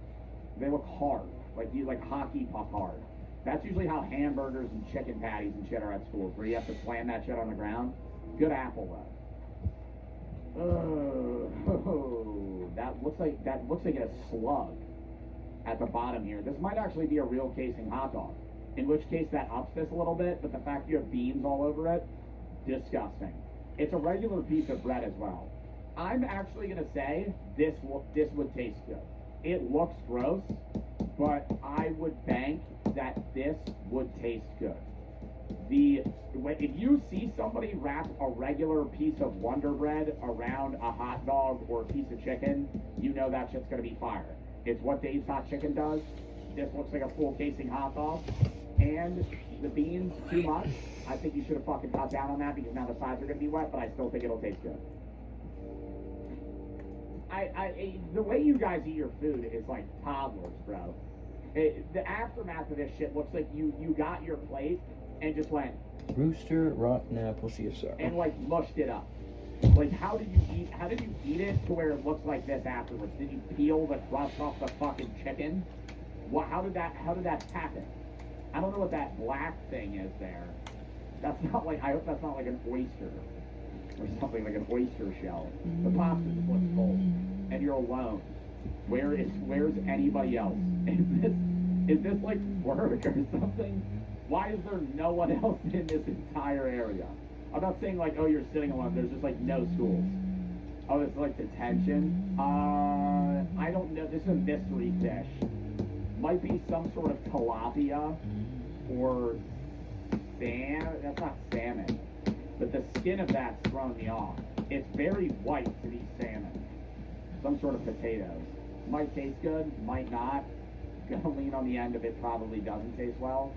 They look hard, like hockey puck hard. That's usually how hamburgers and chicken patties and shit are at schools, where you have to slam that shit on the ground. Good apple though. Oh, that looks like a slug at the bottom here. This might actually be a real casing hot dog. In which case that ups this a little bit, but the fact you have beans all over it, disgusting. It's a regular piece of bread as well. I'm actually gonna say this would taste good. It looks gross, but I would bank that this would taste good. If you see somebody wrap a regular piece of Wonder Bread around a hot dog or a piece of chicken, you know that shit's gonna be fire. It's what Dave's Hot Chicken does. This looks like a full casing hot dog. And the beans, too much. I think you should have fucking cut down on that because now the sides are gonna be wet, but I still think it'll taste good. The way you guys eat your food is like toddlers, bro. The aftermath of this shit looks like you got your plate and just went Rooster, rotten apple, CSR. and like mushed it up. Like how did you eat it to where it looks like this afterwards? Did you peel the crust off the fucking chicken? How did that happen? I don't know what that black thing is there. That's not like, I hope that's not like an oyster or something, like an oyster shell. The pasta just looks cold, and you're alone. Where's anybody else? Is this like work or something? Why is there no one else in this entire area? I'm not saying like, oh, you're sitting alone. There's just like no schools. Oh, this is like detention. I don't know. This is a mystery fish. Might be some sort of tilapia or salmon. That's not salmon. But the skin of that's throwing me off. It's very white to be salmon. Some sort of potatoes. Might taste good, might not. gonna lean on the end of it probably doesn't taste well.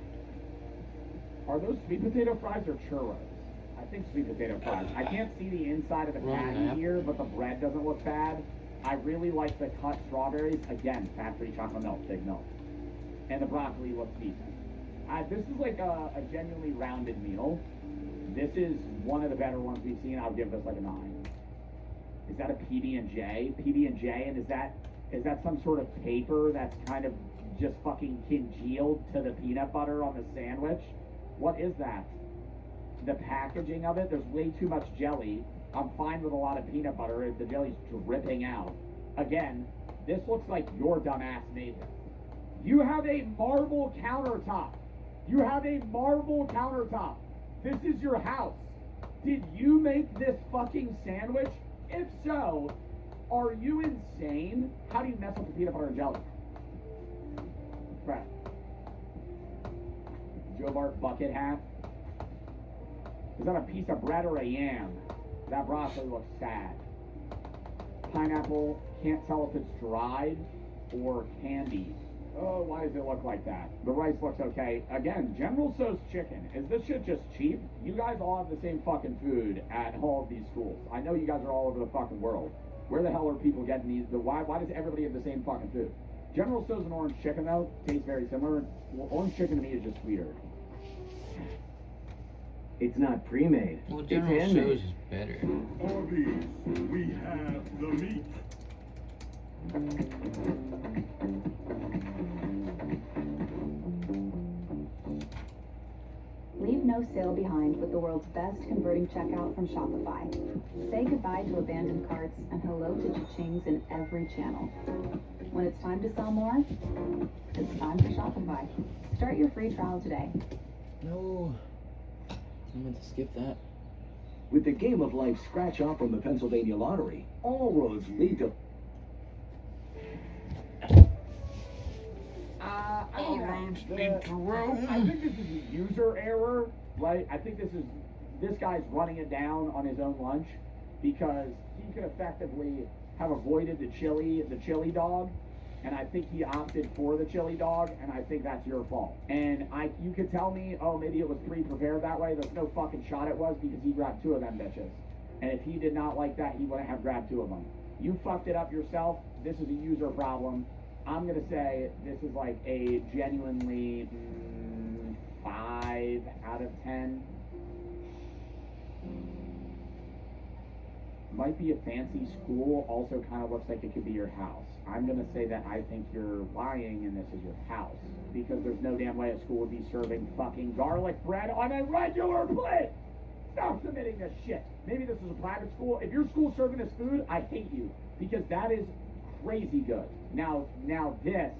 Are those sweet potato fries or churros? I think sweet potato fries. I can't see the inside of the patty here, but the bread doesn't look bad. I really like the cut strawberries. Again, fat-free chocolate milk, big milk. And the broccoli looks decent. This is like a genuinely rounded meal. This is one of the better ones we've seen. I'll give this like a 9. Is that a PB&J? PB&J, and is that some sort of paper that's kind of just fucking congealed to the peanut butter on the sandwich? What is that? The packaging of it, there's way too much jelly. I'm fine with a lot of peanut butter. The jelly's dripping out. Again, this looks like your dumbass made this. You have a marble countertop. You have a marble countertop. This is your house. Did you make this fucking sandwich? If so, are you insane? How do you mess up the peanut butter and jelly? Crap. Joe Bart bucket hat. Is that a piece of bread or a yam? That broccoli looks sad. Pineapple, can't tell if it's dried or candied. Oh, why does it look like that? The rice looks okay. Again, General Tso's chicken. Is this shit just cheap? You guys all have the same fucking food at all of these schools. I know you guys are all over the fucking world. Where the hell are people getting these? Why does everybody have the same fucking food? General Tso's and orange chicken, though, tastes very similar. Well, orange chicken to me is just sweeter. It's not pre-made. Well, It's General handmade. Tso's is better. Arby's, we have the meat. Leave no sale behind with the world's best converting checkout from Shopify. Say goodbye to abandoned carts and hello to cha-chings in every channel. When it's time to sell more, it's time for Shopify. Start your free trial today. No. I meant to skip that. With the Game of Life scratch-off from the Pennsylvania Lottery, all roads lead to... I think this is a user error, right? I think this guy's running it down on his own lunch because he could effectively have avoided the chili dog, and I think he opted for the chili dog, and I think that's your fault. And you could tell me, oh, maybe it was pre-prepared that way. There's no fucking shot it was because he grabbed 2 of them bitches. And if he did not like that, he wouldn't have grabbed 2 of them. You fucked it up yourself. This is a user problem. I'm going to say this is like a genuinely 5 out of 10. Might be a fancy school, also kind of looks like it could be your house. I'm going to say that I think you're lying and this is your house. Because there's no damn way a school would be serving fucking garlic bread on a regular plate! Stop submitting this shit! Maybe this is a private school. If your school's serving this food, I hate you. Because that is crazy good. Now this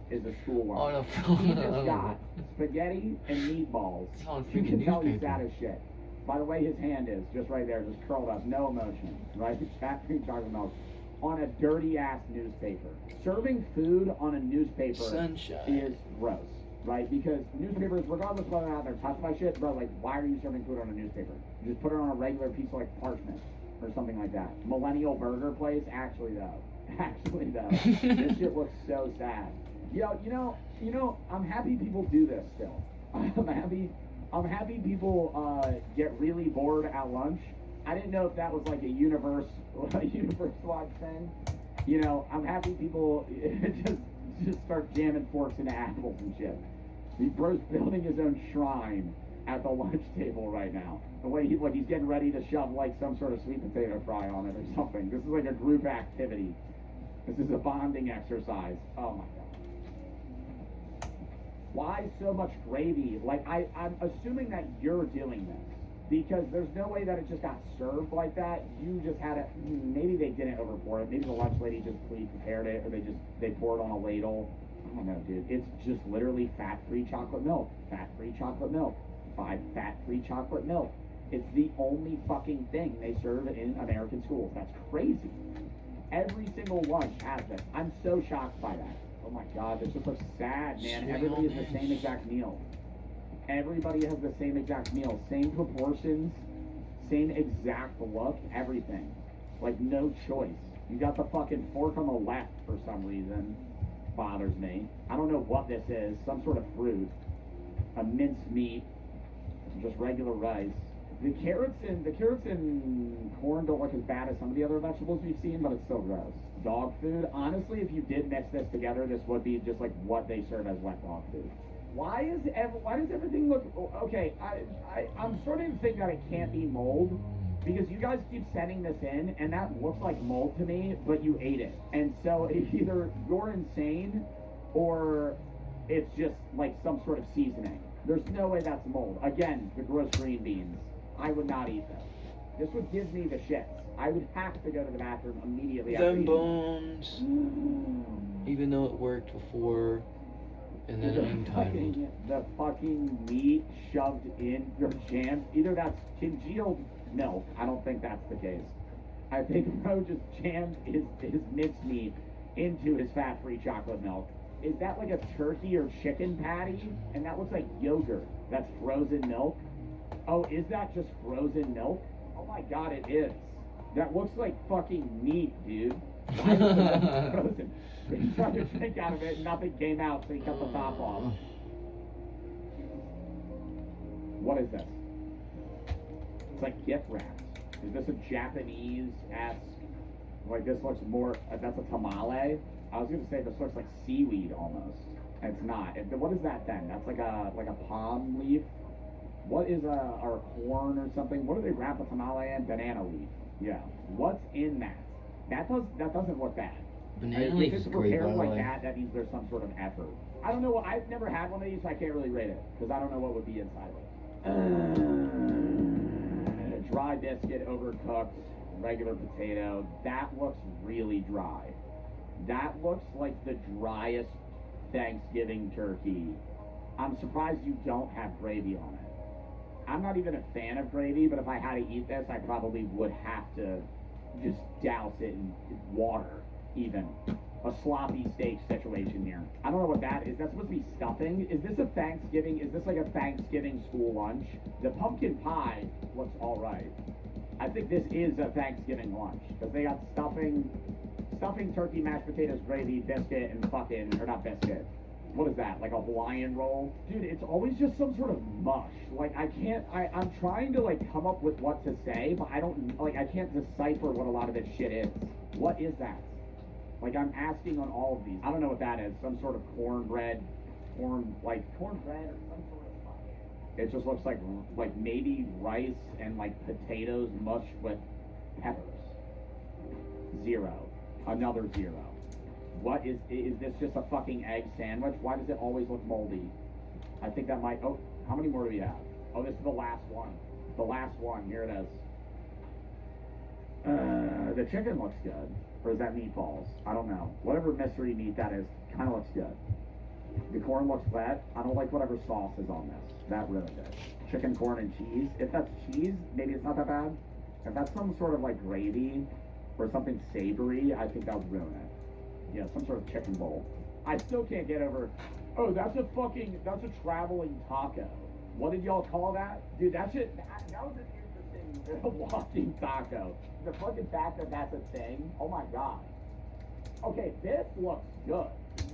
is a school lunch. He just got spaghetti and meatballs. You can tell he's sad as shit. By the way, his hand is just right there, just curled up, no emotion, right? Fat-free chocolate milk on a dirty-ass newspaper. Serving food on a newspaper is gross, right? Because newspapers, regardless of whether or not they're touched by shit, bro, like, why are you serving food on a newspaper? You just put it on a regular piece of, like, parchment or something like that. Millennial burger place, actually, though, this shit looks so sad. Yo, you know, I'm happy people do this still. I'm happy people get really bored at lunch. I didn't know if that was like a universe-wide thing. You know, I'm happy people just start jamming forks into apples and shit. The bro's building his own shrine at the lunch table right now. The way he's getting ready to shove like some sort of sweet potato fry on it or something. This is like a group activity. This is a bonding exercise. Oh my god. Why so much gravy? Like, I'm assuming that you're doing this. Because there's no way that it just got served like that. You just had it, maybe they didn't overpour it. Maybe the lunch lady just pre-prepared it, or they poured it on a ladle. I don't know, dude. It's just literally fat-free chocolate milk. Fat-free chocolate milk. 5 fat-free chocolate milk. It's the only fucking thing they serve in American schools. That's crazy. Every single lunch has this. I'm so shocked by that. Oh my god, this is so sad, man. Everybody has the same exact meal. Everybody has the same exact meal. Same proportions, same exact look, everything. Like, no choice. You got the fucking fork on the left for some reason. Bothers me. I don't know what this is. Some sort of fruit. A minced meat. Just regular rice. The carrots and corn don't look as bad as some of the other vegetables we've seen, but it's still gross. Dog food. Honestly, if you did mix this together, this would be just like what they serve as wet dog food. Why does everything look okay? I'm starting to think that it can't be mold. Because you guys keep sending this in, and that looks like mold to me, but you ate it. And so it's either you're insane, or it's just like some sort of seasoning. There's no way that's mold. Again, the gross green beans. I would not eat them. This would give me the shits. I would have to go to the bathroom immediately after Them eating. bones. Even though it worked before, and then the fucking meat shoved in your jam. Either that's congealed milk. I don't think that's the case. I think Bro just jammed his minced meat into his fat-free chocolate milk. Is that like a turkey or chicken patty? And that looks like yogurt. That's frozen milk. Oh, is that just frozen milk? Oh my god, it is. That looks like fucking meat, dude. Why is it frozen? He tried to drink out of it and nothing came out, so he cut the top off. What is this? It's like gift wraps. Is this a Japanese-esque? Like this looks more. That's a tamale. I was gonna say this looks like seaweed almost. It's not. What is that then? That's like a palm leaf. What is or corn or something? What do they wrap a tamale in? Banana leaf. Yeah. What's in that? That doesn't look bad. Banana leaf is great, prepared by the like way. that means there's some sort of effort. I don't know. I've never had one of these, so I can't really rate it because I don't know what would be inside of it. Dry biscuit, overcooked, regular potato. That looks really dry. That looks like the driest Thanksgiving turkey. I'm surprised you don't have gravy on it. I'm not even a fan of gravy, but if I had to eat this, I probably would have to just douse it in water, even. A sloppy steak situation here. I don't know what that is. That's supposed to be stuffing. Is this a Thanksgiving? Is this like a Thanksgiving school lunch? The pumpkin pie looks all right. I think this is a Thanksgiving lunch because they got stuffing, turkey, mashed potatoes, gravy, biscuit, and fucking, or not biscuit. What is that? Like a Hawaiian roll? Dude, it's always just some sort of mush. Like I'm trying to like come up with what to say, but I can't decipher what a lot of this shit is. What is that? Like I'm asking on all of these. I don't know what that is. Some sort of cornbread or some sort of fucking. It just looks like maybe rice and like potatoes mushed with peppers. 0. Another 0. What is this just a fucking egg sandwich? Why does it always look moldy? I think that might, oh, how many more do we have? Oh, this is the last one. The last one, here it is. The chicken looks good. Or is that meatballs? I don't know. Whatever mystery meat that is, kind of looks good. The corn looks wet. I don't like whatever sauce is on this. That really good. Chicken, corn, and cheese. If that's cheese, maybe it's not that bad. If that's some sort of like gravy or something savory, I think that would ruin it. Yeah, some sort of chicken bowl. I still can't get over. Oh, that's a traveling taco. What did y'all call that? Dude, that was an interesting walking taco. The fucking fact that that's a thing. Oh my god. Okay, this looks good.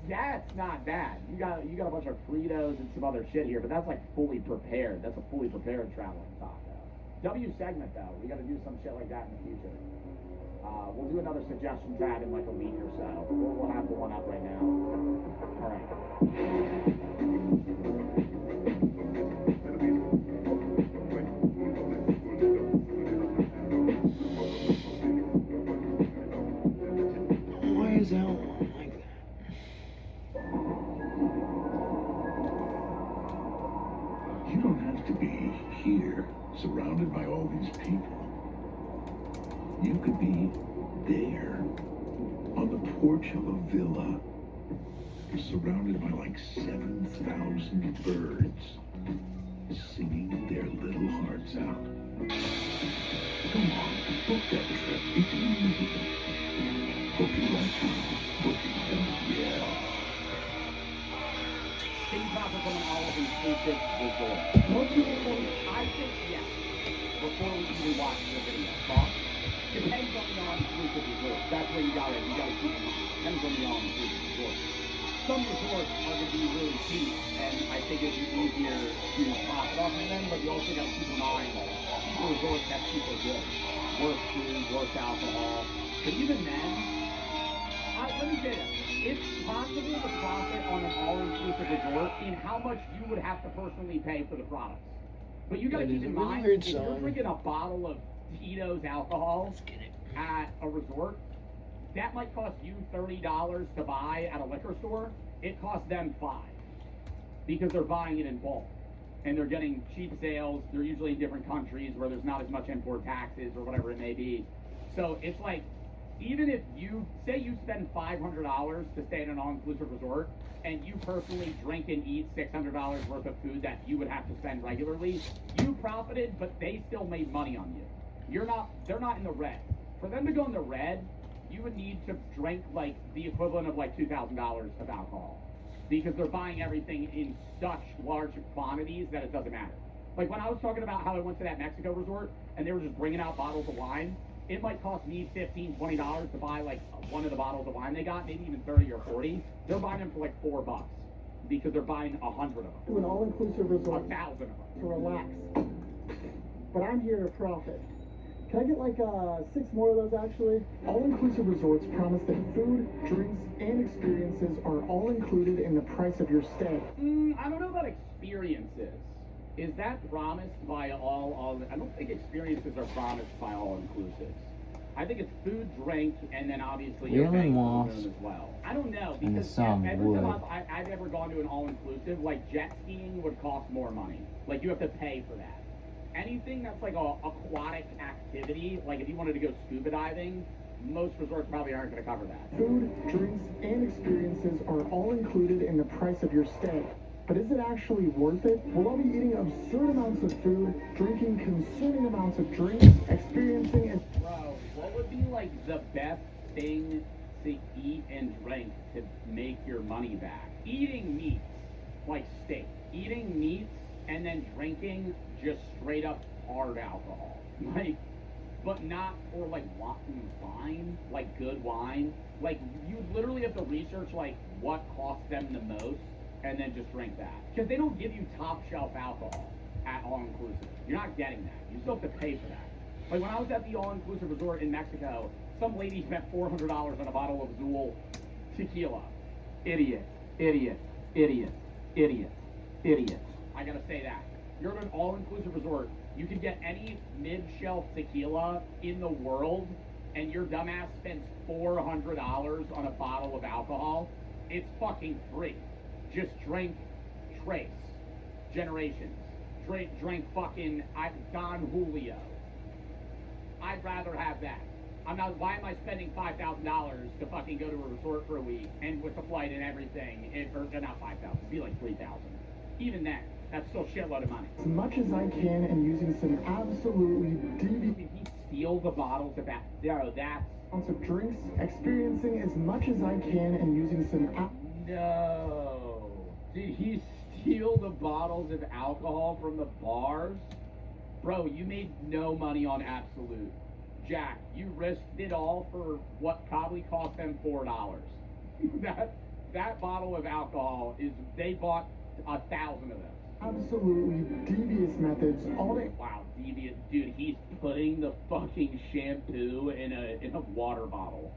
That's not bad. You got a bunch of Fritos and some other shit here, but that's like fully prepared. That's a fully prepared traveling taco. W segment though. We got to do some shit like that in the future. We'll do another suggestion tab in like a week or so. We'll have the one up right now. All right. Why is that one like that? You don't have to be here, surrounded by all these people. You could be there, on the porch of a villa, surrounded by like 7,000 birds, singing their little hearts out. Come on, book that trip. It's easy. Book it right now. Book it. Yeah. Things happen from an all-inclusive resort. I think yes. Before we even watch the video. Thoughts? depends on the all-inclusive resort. That's what you gotta keep in mind. Depends on the all-inclusive resort. Some resorts are going to be really cheap, and I think it'd be easier to profit off of them, but you also got to keep in mind, cheaper resorts have cheaper goods. Worse food, worse alcohol. But even then, let me say this. It's possible to profit on an all-inclusive resort in how much you would have to personally pay for the products. But you got to keep in mind, if you're drinking a bottle of Tito's alcohol at a resort, that might cost you $30 to buy at a liquor store. It costs them $5 because they're buying it in bulk and they're getting cheap sales. They're usually in different countries where there's not as much import taxes or whatever it may be. So it's like, even if you say you spend $500 to stay at an all-inclusive resort and you personally drink and eat $600 worth of food that you would have to spend regularly, you profited, but they still made money on you. They're not in the red. For them to go in the red, you would need to drink like the equivalent of like $2,000 of alcohol because they're buying everything in such large quantities that it doesn't matter. Like when I was talking about how I went to that Mexico resort and they were just bringing out bottles of wine, it might cost me $15, $20 to buy like one of the bottles of wine they got, maybe even 30 or 40. They're buying them for like $4 because they're buying 100 of them. To an all-inclusive resort. 1,000 of them. To relax. But I'm here to profit. Can I get like 6 more of those actually? All-inclusive resorts promise that food, drinks, and experiences are all included in the price of your stay. I don't know about experiences. Is that promised by all? I don't think experiences are promised by all-inclusives. I think it's food, drink, and then obviously you're paying for the room as well. I don't know, because every time I've ever gone to an all-inclusive, like jet skiing would cost more money. Like you have to pay for that. Anything that's like a aquatic activity, like if you wanted to go scuba diving, most resorts probably aren't going to cover that. Food, drinks, and experiences are all included in the price of your stay. But is it actually worth it? Will I be eating absurd amounts of food, drinking concerning amounts of drinks, experiencing and... Bro, what would be like the best thing to eat and drink to make your money back? Eating meats, like steak. Eating meats and then drinking just straight up hard alcohol. Like, but not for like wine, like good wine. Like you literally have to research like what costs them the most and then just drink that. Because they don't give you top shelf alcohol at all-inclusive. You're not getting that. You still have to pay for that. Like when I was at the all-inclusive resort in Mexico, some lady spent $400 on a bottle of Zool tequila. Idiot, idiot, idiot, idiot, idiot. I gotta say that. You're at an all-inclusive resort. You can get any mid-shelf tequila in the world, and your dumbass spends $400 on a bottle of alcohol. It's fucking free. Just drink Trace, Generations. Drink fucking Don Julio. I'd rather have that. Why am I spending $5,000 to fucking go to a resort for a week, and with the flight and everything, or not 5,000, it'd be like 3,000. Even then, that's still a shitload of money. As much as I can and using some absolutely devious... Did he steal the bottles of that? No, that's... of drinks, experiencing as much as I can and using some... No. Did he steal the bottles of alcohol from the bars? Bro, you made no money on Absolute. Jack, you risked it all for what probably cost them $4. That bottle of alcohol is... They bought 1,000 of them. Absolutely devious methods, all to... Wow, devious. Dude, he's putting the fucking shampoo in a water bottle.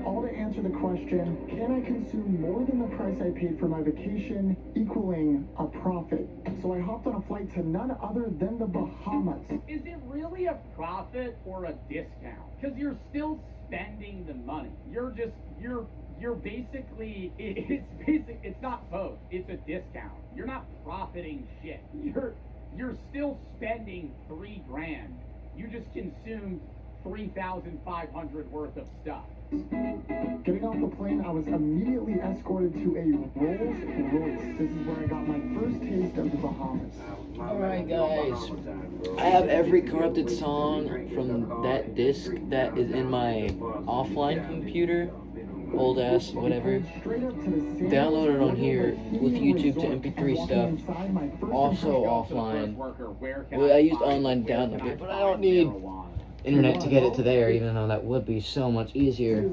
All to answer the question, can I consume more than the price I paid for my vacation, equaling a profit? So I hopped on a flight to none other than the Bahamas. Is it really a profit or a discount? Because you're still spending the money. You're basically, it's not both. It's a discount. You're not profiting shit. You're still spending $3,000. You just consumed 3,500 worth of stuff. Getting off the plane, I was immediately escorted to a Rolls Royce. This is where I got my first taste of the Bahamas. Alright guys, I have every corrupted song from that disc that is in my offline computer, old ass, whatever, downloaded on here with YouTube to MP3 stuff, also offline. Well, I used online to download it, but I don't need internet to get it to there, even though that would be so much easier.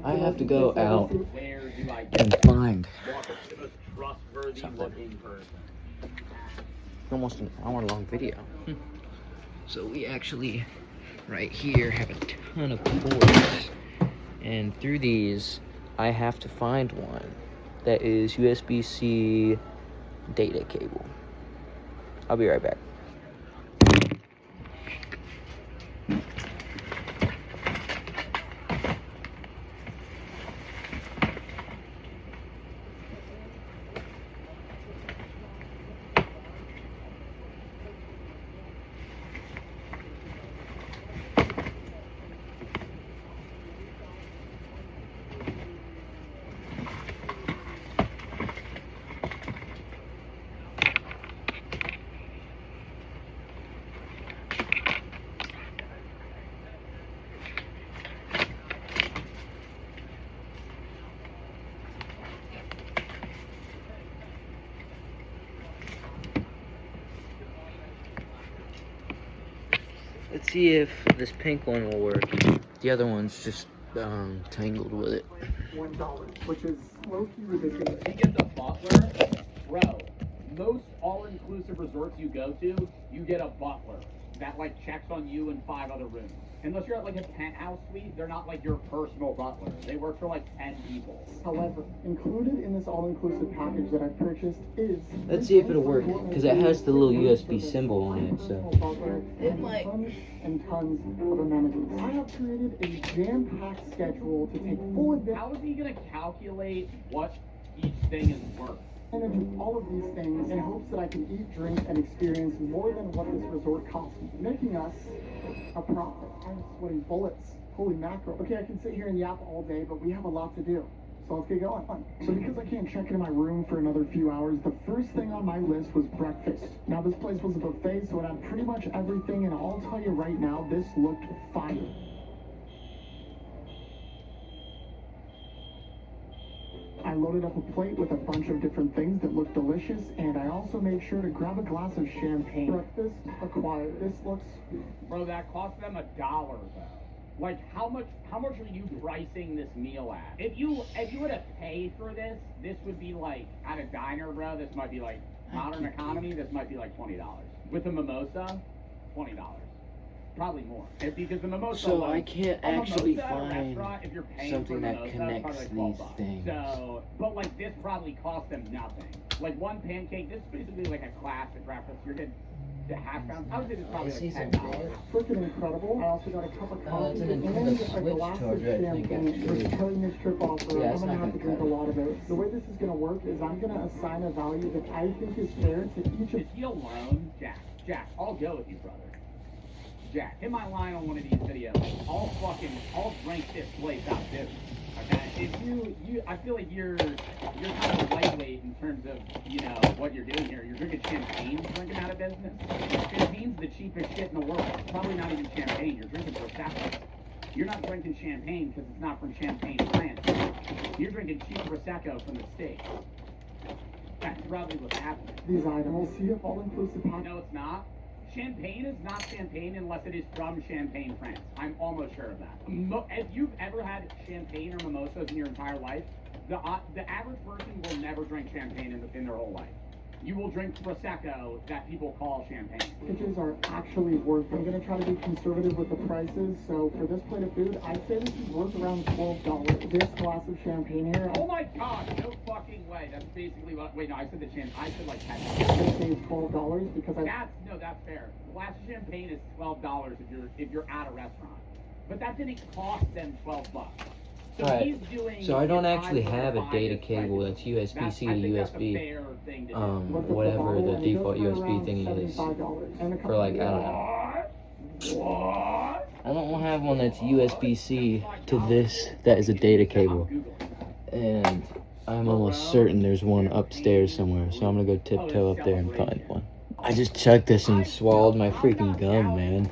I have to go out Where do I and find trustworthy looking person? almost an hour long video. So we actually, right here, have a ton of cords. And through these, I have to find one that is USB-C data cable. I'll be right back. Let's see if this pink one will work. The other one's just tangled with it. $1, which is low-key ridiculous. You get the butler, bro. Most all-inclusive resorts you go to, you get a butler that like checks on you in 5 other rooms. Unless you're at like a penthouse suite, they're not like your personal butler. They work for like 10 people. However, included in this all-inclusive package that I purchased is... Let's see if it'll work, because it has the little USB symbol on it, so... It might. Tons and tons of amenities. I have created a jam-packed schedule to take full advantage... How is he gonna calculate what each thing is worth? Of all of these things in hopes that I can eat, drink, and experience more than what this resort cost me, making us a profit. I'm sweating bullets. Holy mackerel. Okay, I can sit here and yap all day, but we have a lot to do. So let's get going. So because I can't check into my room for another few hours, the first thing on my list was breakfast. Now this place was a buffet, so it had pretty much everything, and I'll tell you right now, this looked fire. I loaded up a plate with a bunch of different things that looked delicious, and I also made sure to grab a glass of champagne. Breakfast acquired. This looks... Bro, that cost them $1 though. Like, how much are you pricing this meal at? If you were to pay for this, this would be like, at a diner, bro, this might be like, modern economy, this might be like $20. With a mimosa, $20. Probably more. Because the mimosa So alone, I can't a actually mimosa at a find restaurant, if you're paying something for that mimosa, connects it's probably like these $12. things. So, but like this probably cost them nothing. Like one pancake, this is basically like a classic breakfast. You're getting the hash browns. I would say this is probably like $10. Freaking incredible. I also got a cup of coffee it's an and Nintendo a Switch glass of charger, I think, champagne. actually. We're carrying this trip off road. Yeah, I'm it's gonna not have to gonna drink a cut lot of it. The way this is gonna work is I'm gonna assign a value that I think is fair to each of... Is he alone? Jack, I'll go with you, brother. Jack, hit my line on one of these videos. I'll rank this place out too. Okay? If I feel like you're kind of lightweight in terms of, you know, what you're doing here. You're drinking champagne, drinking out of business. Champagne's the cheapest shit in the world. It's probably not even champagne. You're drinking Prosecco. You're not drinking champagne because it's not from Champagne, France. You're drinking cheap Prosecco from the States. That's probably what's happening. These items. We'll see if all-inclusive package... No, it's not. Champagne is not champagne unless it is from Champagne, France. I'm almost sure of that. If you've ever had champagne or mimosas in your entire life, the average person will never drink champagne in their whole life. You will drink Prosecco that people call champagne. Packages are actually worth it. I'm gonna try to be conservative with the prices, so for this plate of food, I'd say this is worth around $12. This glass of champagne here... Oh my god, no fucking way. That's basically what... Wait, no, I said the champagne. I said like 10. I'm gonna say it's $12 because I... That's fair. A glass of champagne is $12 if you're at a restaurant. But that didn't cost them $12. So Right. he's doing... So I don't actually have a data cable that's USB-C to USB. Whatever the default USB thing is. For like, I don't know. What? I don't have one that's USB-C to this that is a data cable. And I'm almost certain there's one upstairs somewhere, so I'm gonna go tiptoe up there and find one. I just chugged this and swallowed my freaking gum, man.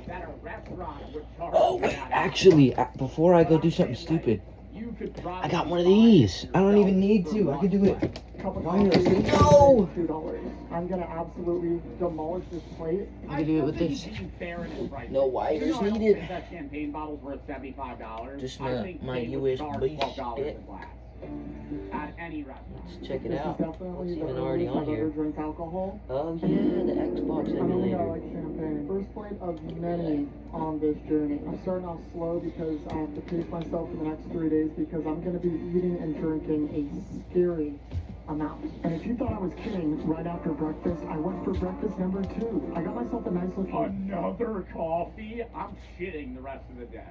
Oh wait, actually, before I go do something stupid, you could probably. I got one of these. I don't even need to. I could do it. Wirelessly. No! $2. I'm gonna absolutely demolish this plate. I can do it with this. No wires needed. That champagne bottle's worth $75. Just I think my they would charge USB $12 stick. a glass at any restaurant. Let's check it This out. is definitely It's the even already on earliest I've here. ever drank alcohol. Oh yeah, the Xbox I don't think I emulator. like champagne. First plate of many on this journey. I'm starting off slow because I have to pace myself for the next 3 days because I'm going to be eating and drinking a scary amount. And if you thought I was kidding, right after breakfast, I went for breakfast number 2. I got myself a nice little... Another coffee? I'm shitting the rest of the day.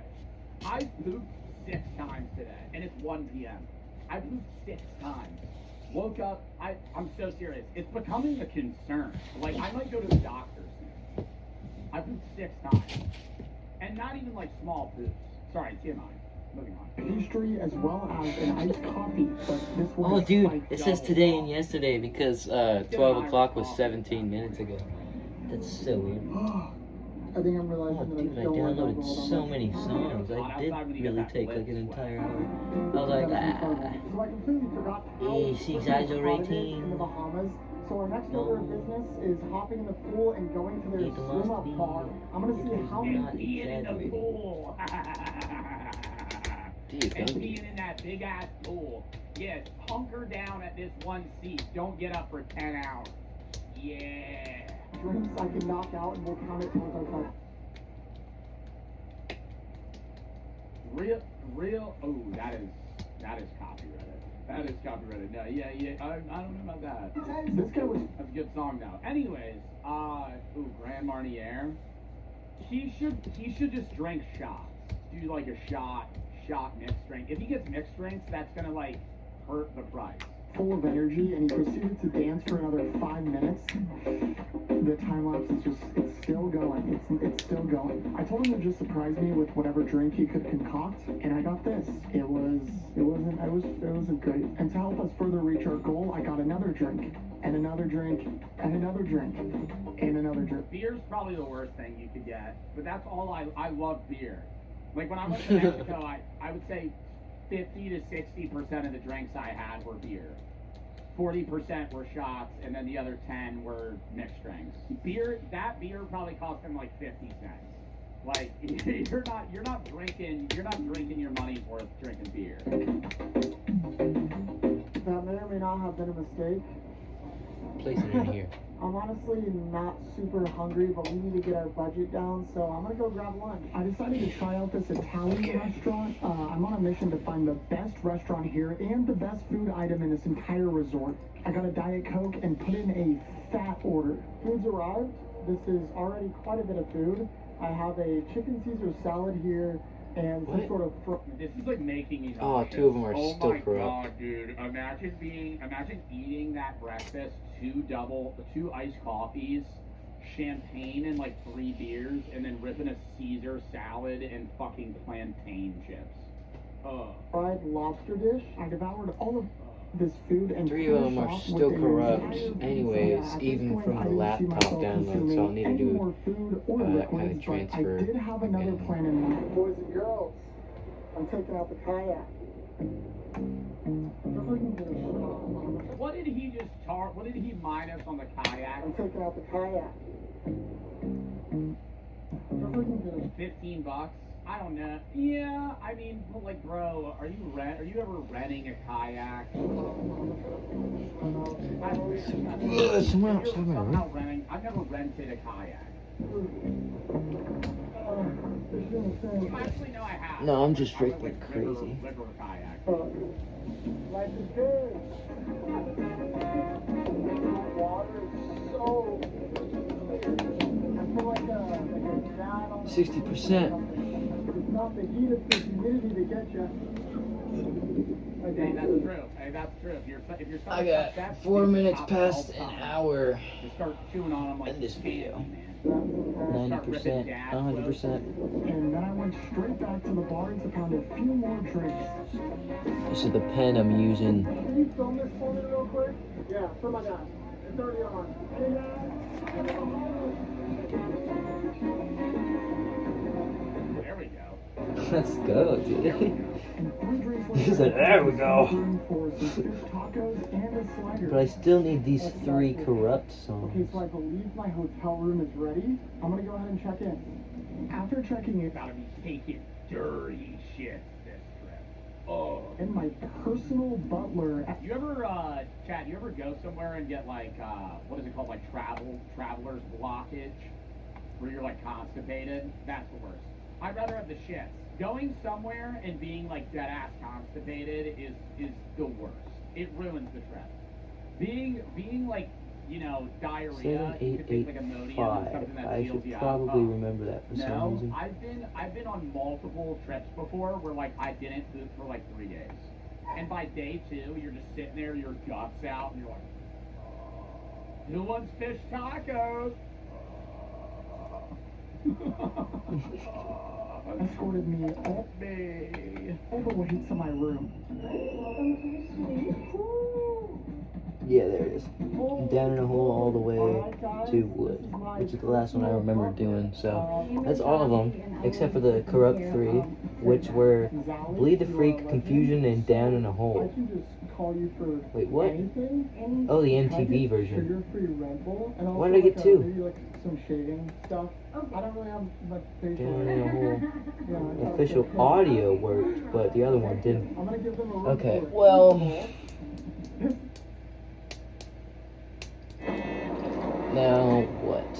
I pooped 6 times today, and it's 1 p.m. I pooped 6 times. Woke up, I'm so serious. It's becoming a concern. Like, I might go to the doctor soon. I pooped 6 times. And not even like small poops. Sorry, TMI. Moving on. Pastry as well as an iced coffee, but this one Oh is dude, spiked. it says today and yesterday because 12 o'clock was 17 minutes ago. That's so weird. I think I'm realizing Oh that dude, I don't like downloaded alcohol so that many much. songs. I did really take like an entire hour. I was like, So I completely forgot how Easy, hot it is in the Bahamas. So our next order of business is hopping in the pool and going to their Eat the swim up must bar. I'm gonna see how many not Being in the exaggerating. pool. Dude, And don't being in that big ass pool. Yes, hunker down at this one seat. Don't get up for 10 hours. Yeah. drinks I can knock out and we'll count it towards our budget. Real. Oh, that is copyrighted. That is copyrighted. No, yeah. I don't know about that. This guy was. That's a good song though. Anyways, Grand Marnier. He should just drink shots. Do like a shot mixed drink. If he gets mixed drinks, that's gonna like hurt the price. Full of energy, and he proceeded to dance for another 5 minutes. The time lapse is it's still going. It's still going. I told him to just surprise me with whatever drink he could concoct, and I got this. It was a great. And to help us further reach our goal, I got another drink, and another drink, and another drink, and another drink. Beer's probably the worst thing you could get, but that's all I love beer. Like when I went to Mexico, I would say 50 to 60% of the drinks I had were beer. 40% were shots, and then the other 10 were mixed drinks. That beer probably cost them like 50 cents. Like you're not drinking your money's worth drinking beer. That may or may not have been a mistake. place it in here. I'm honestly not super hungry, but we need to get our budget down, so I'm gonna go grab lunch. I decided to try out this Italian restaurant. I'm on a mission to find the best restaurant here and the best food item in this entire resort. I got a Diet Coke and put in a fat order. Food's arrived. This is already quite a bit of food. I have a chicken Caesar salad here and some What? sort of This is like making me Oh, nauseous. 2 of them are oh still my corrupt. God, dude. Imagine eating that breakfast, 2 iced coffees, champagne and like 3 beers, and then ripping a Caesar salad and fucking plantain chips. fried lobster dish. I devoured all of this food and 3 of them finished are off still with an corrupt entire pizza. anyways, At this even point, from I the didn't see laptop myself download, so I'll consuming need to any do more food or that kind of liquids, but transfer I did have another again. plan in mind. Boys and girls, I'm taking out the kayak. What did he just charge? What did he minus on the kayak? I'm taking out the kayak. $15? I don't know. Yeah, I mean, but like, bro, are you ever renting a kayak? Someone else talking about Somehow renting. I've never rented a kayak. Actually, no, I have. No, I'm just I went, freaking like, crazy. River kayak. Life is good. Water is so clear. I feel like a dad on 60%. It's not the heat, it's the humidity that gets you. Hey, that's true. Hey, that's true. If you're I got 4 minutes past an hour You start chewing on them like in this video. candy, man. 90%, 100%. And then I went straight back to the bar to pound a few more drinks. This is the pen I'm using. Can you film this for me real quick? Yeah, for my dad. It's already on. Hey, There we go. Let's go, dude. And 3 drinks He said, "There we go." For some fish tacos and a slider. But I still need these 3 corrupt songs. Okay, so I believe my hotel room is ready. I'm gonna go ahead and check in. After checking in, Gotta be taking dirty shit this trip. Oh. and my personal butler. You ever, Chad, you ever go somewhere and get like, what is it called, like traveler's blockage? Where you're like constipated? That's the worst. I'd rather have the shits. Going somewhere and being like dead ass constipated is the worst. It ruins the trip. Being like, you know, diarrhea, you could take like Imodium or something that I seals should you out. probably remember that for some No, reason. I've been on multiple trips before where like I didn't poop for like 3 days. And by day 2, you're just sitting there, your guts out, and you're like, who wants fish tacos? Escorted me all the way to my room. Yeah, there it is. Down in a hole all the way to wood, which is the last one I remember doing. So that's all of them, except for the corrupt 3, which were Bleed the Freak, Confusion, and Down in a I Hole. can just call you for Wait, what? anything. Oh, the Can I MTV get version. Sugar-free Red Bull, and Why also did I get like 2? maybe like some shaving stuff. I don't really have much facial Down hair. in a Hole. Yeah, I The thought official so. audio worked, but the other one didn't. I'm gonna give them a Okay, report. well. Now what?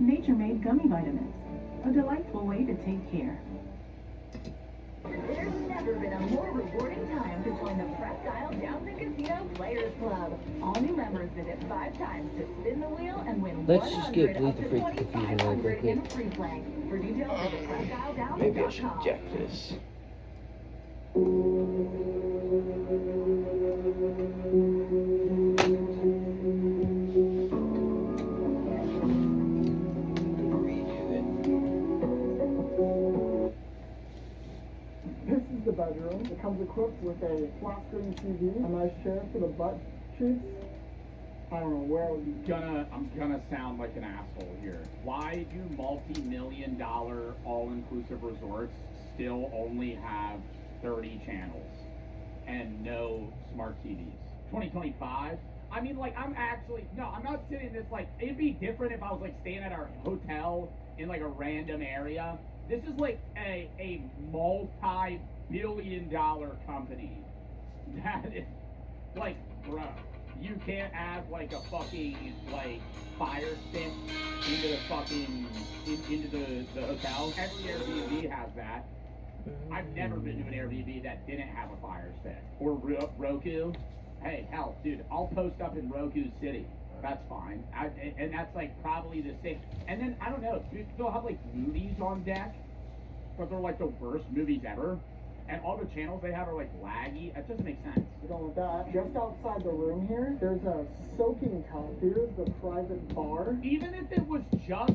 Nature-made gummy vitamins. A delightful way to take care. There's never been a more rewarding time to join the Presque Isle Downton Casino Players Club. All new members visit 5 times to spin the wheel and win Let's just get 100 Bleed up the to Freak Confusion really 2,500 quickly. in free play. For details, visit PresqueIsleDownton.com. Maybe I should jack this. This is the bedroom. It comes equipped with a flat screen TV, a nice chair for the butt cheeks. I don't know where it would be. I'm gonna sound like an asshole here. Why do multi-million-dollar all-inclusive resorts still only have 30 channels and no smart TVs? 2025? I mean, like, I'm not sitting this, like, it'd be different if I was, like, staying at our hotel in, like, a random area. This is, like, a multi-billion-dollar company that is, like, bro, you can't add, like, a fucking, like, fire stick into the fucking, into the hotel. Every Airbnb has that. I've never been to an Airbnb that didn't have a fire stick. Or Roku. Hey, hell, dude, I'll post up in Roku City. That's fine. And that's, like, probably the same. And then, I don't know, they'll have, like, movies on deck, but they're, like, the worst movies ever. And all the channels they have are, like, laggy. That doesn't make sense. Going with that. Just outside the room here, there's a soaking tub. Here's the private bar. Even if it was just,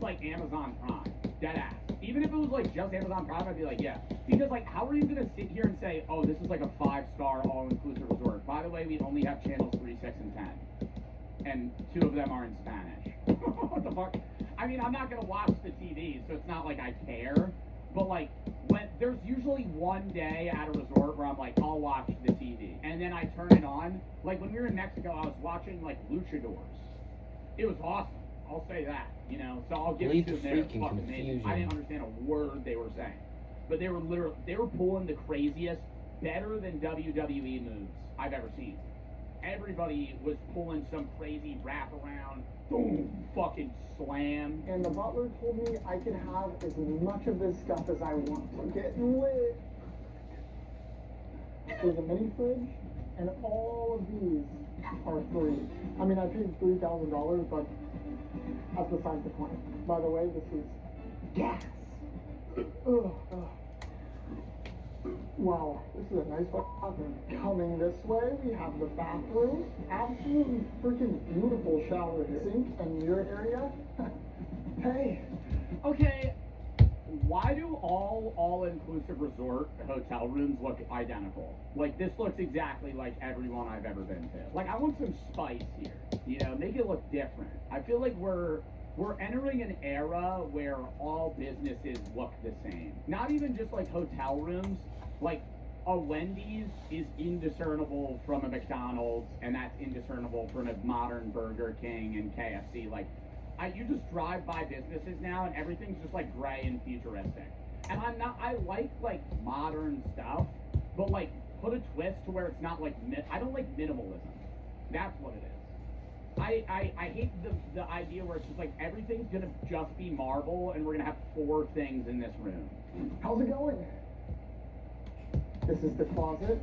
like, Amazon Prime, dead ass. Even if it was, like, just Amazon Prime, I'd be like, yeah. Because, like, how are you going to sit here and say, oh, this is, like, a 5-star all-inclusive resort? By the way, we only have channels 3, 6, and 10. And 2 of them are in Spanish. What the fuck? I mean, I'm not going to watch the TV, so it's not like I care. But, like, when there's usually one day at a resort where I'm like, I'll watch the TV. And then I turn it on. Like, when we were in Mexico, I was watching, like, Luchadors. It was awesome. I'll say that, you know. So I'll give it to them. They were fucking amazing. I didn't understand a word they were saying. But they were pulling the craziest, better than WWE moves I've ever seen. Everybody was pulling some crazy wraparound, boom, fucking slam. And the butler told me I could have as much of this stuff as I want. I'm getting lit. There's a mini fridge, and all of these are free. I mean, I paid $3,000, but that's besides the point. By the way, this is gas. Ugh. Wow, this is a nice bathroom. Coming this way, we have the bathroom. Absolutely freaking beautiful shower here. Sink and mirror area. Hey. Okay, why do all-inclusive resort hotel rooms look identical? Like, this looks exactly like every one I've ever been to. Like, I want some spice here, you know, make it look different. I feel like we're we're entering an era where all businesses look the same. Not even just like hotel rooms, like a Wendy's is indiscernible from a McDonald's, and that's indiscernible from a modern Burger King and KFC. Like, you just drive by businesses now, and everything's just like gray and futuristic. And I like modern stuff, but like put a twist to where it's not like I don't like minimalism. That's what it is. I hate the idea where it's just like everything's gonna just be marble, and we're gonna have 4 things in this room. How's it going? This is the closet.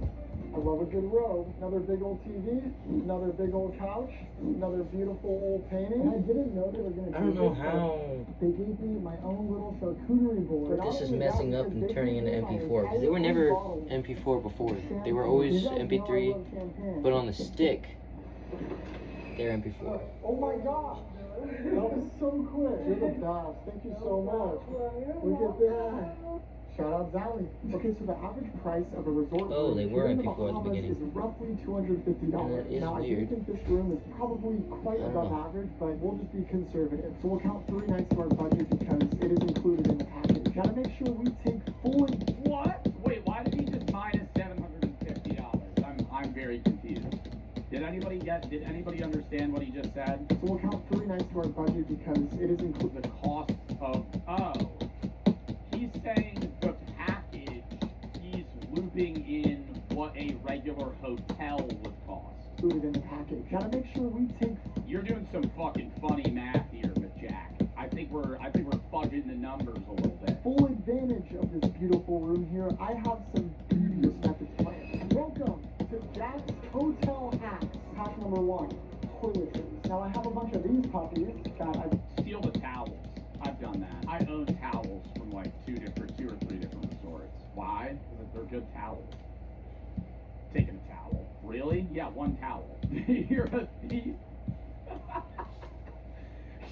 I love a good robe. Another big old TV. Another big old couch. Another beautiful old painting. And I didn't know they were going to do I don't know this, how they gave me my own little charcuterie board. this is messing up and turning into MP4, because they were never MP4 before. They were always MP3, but on the stick, they're MP4. Oh my god! That was so quick. You're the best. Thank you so much. Look at that. Shout out Zally. Okay, so the average price of a resort room They were here in the MP4 at the Bahamas beginning. is roughly $250. That is Now, I do weird. think this room is probably quite above average, but we'll just be conservative. So we'll count 3 nights to our budget because it is included in the package. Gotta make sure we take full. What? Wait, why did he just minus $750? I'm very confused. Did anybody understand what he just said? So we'll count 3 nights to our budget because it is included. The cost of he's saying the package, he's looping in what a regular hotel would cost. Included in the package. Gotta make sure we take. You're doing some fucking funny math here, but Jack. I think we're fudging the numbers a little bit. Full advantage of this beautiful room here. I have some beauteous methods planned. Welcome to Jack's Hotel Hacks. Hack number 1, toiletries. Now I have a bunch of these puppies that I steal the towels. I've done that. I own towels from like 2 or 3 different resorts. Why? Because they're good towels. Taking a towel. Really? Yeah, 1 towel. You're a thief.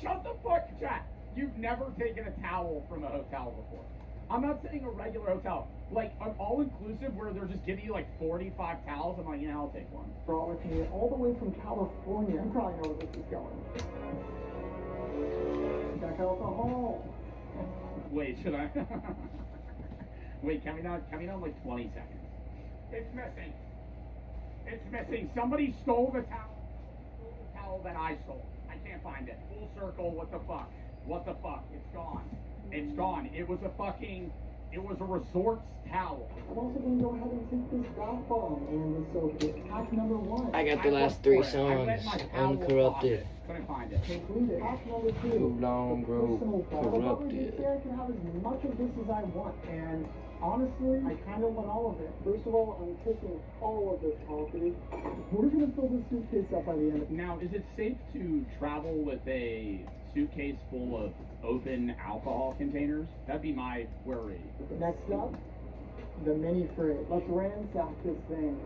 Shut the fuck, Jack. You've never taken a towel from a hotel before. I'm not saying a regular hotel. Like an all-inclusive where they're just giving you like 45 towels. I'm like, yeah, I'll take one. frolicking it all the way from California. You probably know where this is going. Back out the hall. Wait, should I? Wait, can we not like 20 seconds? It's missing. It's missing. Somebody stole the towel. The towel that I stole. I can't find it. Full circle. What the fuck? What the fuck? It's gone. It's gone. It was a resort's towel. I'm also going to go ahead and take this bath bomb and the soap kit. Hack number 1. I got the last 3 songs. Uncorrupted. Couldn't find it. Included. Hack number 2. Too long, bro. Corrupted. I can have as much of this as I want. And honestly, I kind of want all of it. First of all, I'm taking all of this coffee. We're going to fill this suitcase up by the end of it. Now, is it safe to travel with a suitcase full of open alcohol containers? That'd be my worry. Next up, the mini fridge. Let's ransack this thing.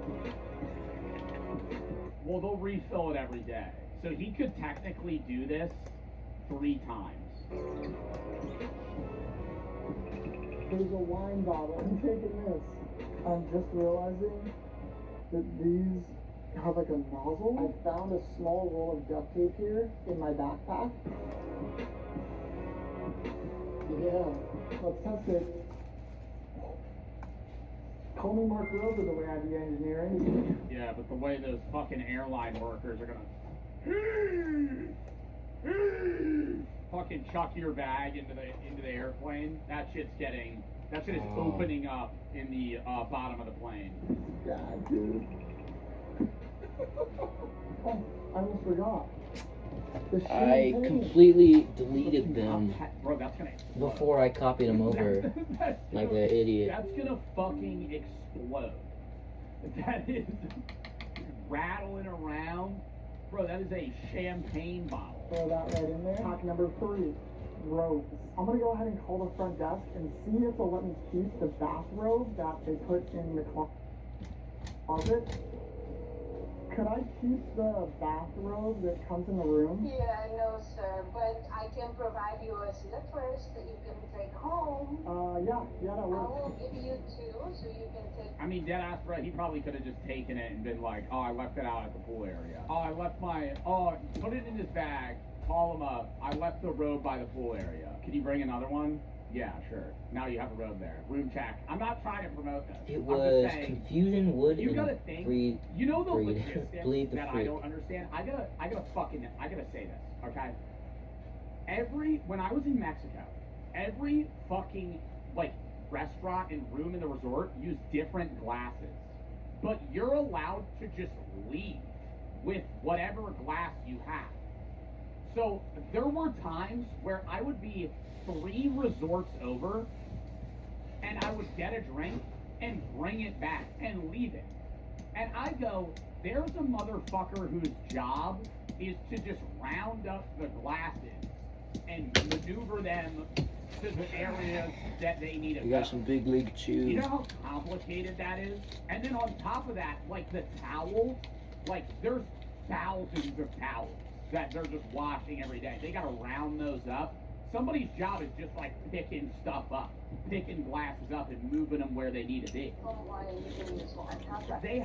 Well, they'll refill it every day. So he could technically do this 3 times. There's a wine bottle. I'm taking this. I'm just realizing that these have like a nozzle. I found a small roll of duct tape here in my backpack. Yeah, let's test it. Call me Mark Rover the way I do engineering. Yeah, but the way those fucking airline workers are gonna fucking chuck your bag into the airplane, that shit is opening up in the bottom of the plane. God, dude. Oh, I almost forgot. I completely deleted them Bro, that's gonna explode. before I copied them over like an idiot. That's gonna fucking explode. That is rattling around. Bro, that is a champagne bottle. Throw that right in there. Hack number 3, robes. I'm gonna go ahead and call the front desk and see if they'll let me keep the bathrobe that they put in the closet. Could I keep the bathrobe that comes in the room? Yeah, no, sir, but I can provide you a slippers that you can take home. Yeah, that I works. will give you 2 so you can take. I mean, dead ass, bro, he probably could have just taken it and been like, oh, I left it out at the pool area. Oh, I left my, put it in his bag. call him up. I left the robe by the pool area. Can you bring another one? Yeah, sure. Now you have a robe there. Room check. I'm not trying to promote this. It I'm was just saying, confusion, wood, you gotta and think. breed. You know the breed. logistics Bleed the that freak. I don't understand. I gotta say this, okay? When I was in Mexico, every fucking like restaurant and room in the resort used different glasses, but you're allowed to just leave with whatever glass you have. So there were times where I would be 3 resorts over and I would get a drink and bring it back and leave it. And I go, there's a motherfucker whose job is to just round up the glasses and maneuver them to the areas that they need to You got some big league chew. You know how complicated that is? And then on top of that, like the towels, like there's thousands of towels that they're just washing every day. They gotta round those up. Somebody's job is just like picking stuff up, picking glasses up and moving them where they need to be. They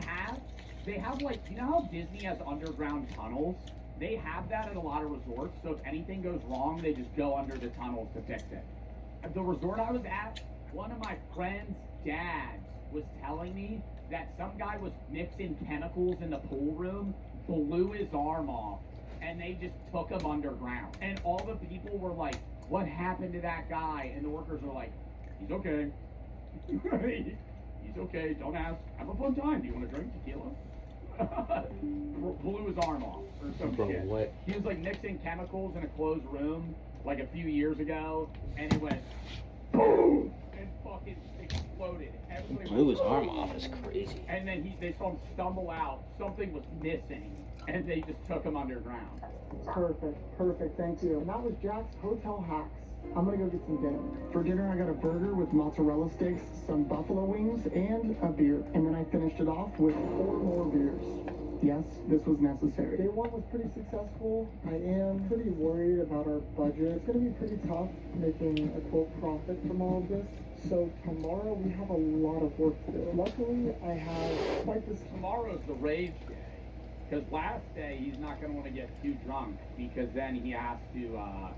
have like, you know how Disney has underground tunnels? They have that at a lot of resorts, so if anything goes wrong, they just go under the tunnels to fix it. At the resort I was at, one of my friend's dads was telling me that some guy was mixing chemicals in the pool room, blew his arm off, and they just took him underground. And all the people were like, what happened to that guy? And the workers were like, he's okay. He's okay, don't ask. Have a fun time. Do you want to drink tequila? Blew his arm off or some shit. What? He was like mixing chemicals in a closed room like a few years ago, and it went boom and fucking exploded. Everybody Blew his went, arm off. Is crazy. and then they saw him stumble out. Something was missing, and they just took him underground. Perfect, thank you. And that was Jack's Hotel Hacks. I'm gonna go get some dinner. For dinner, I got a burger with mozzarella sticks, some buffalo wings, and a beer. And then I finished it off with 4 more beers. Yes, this was necessary. Day 1 was pretty successful. I am pretty worried about our budget. It's gonna be pretty tough making a quote profit from all of this. So tomorrow we have a lot of work to do. Luckily, I have quite this. Tomorrow's the rage day. Because last day, he's not going to want to get too drunk, because then he has to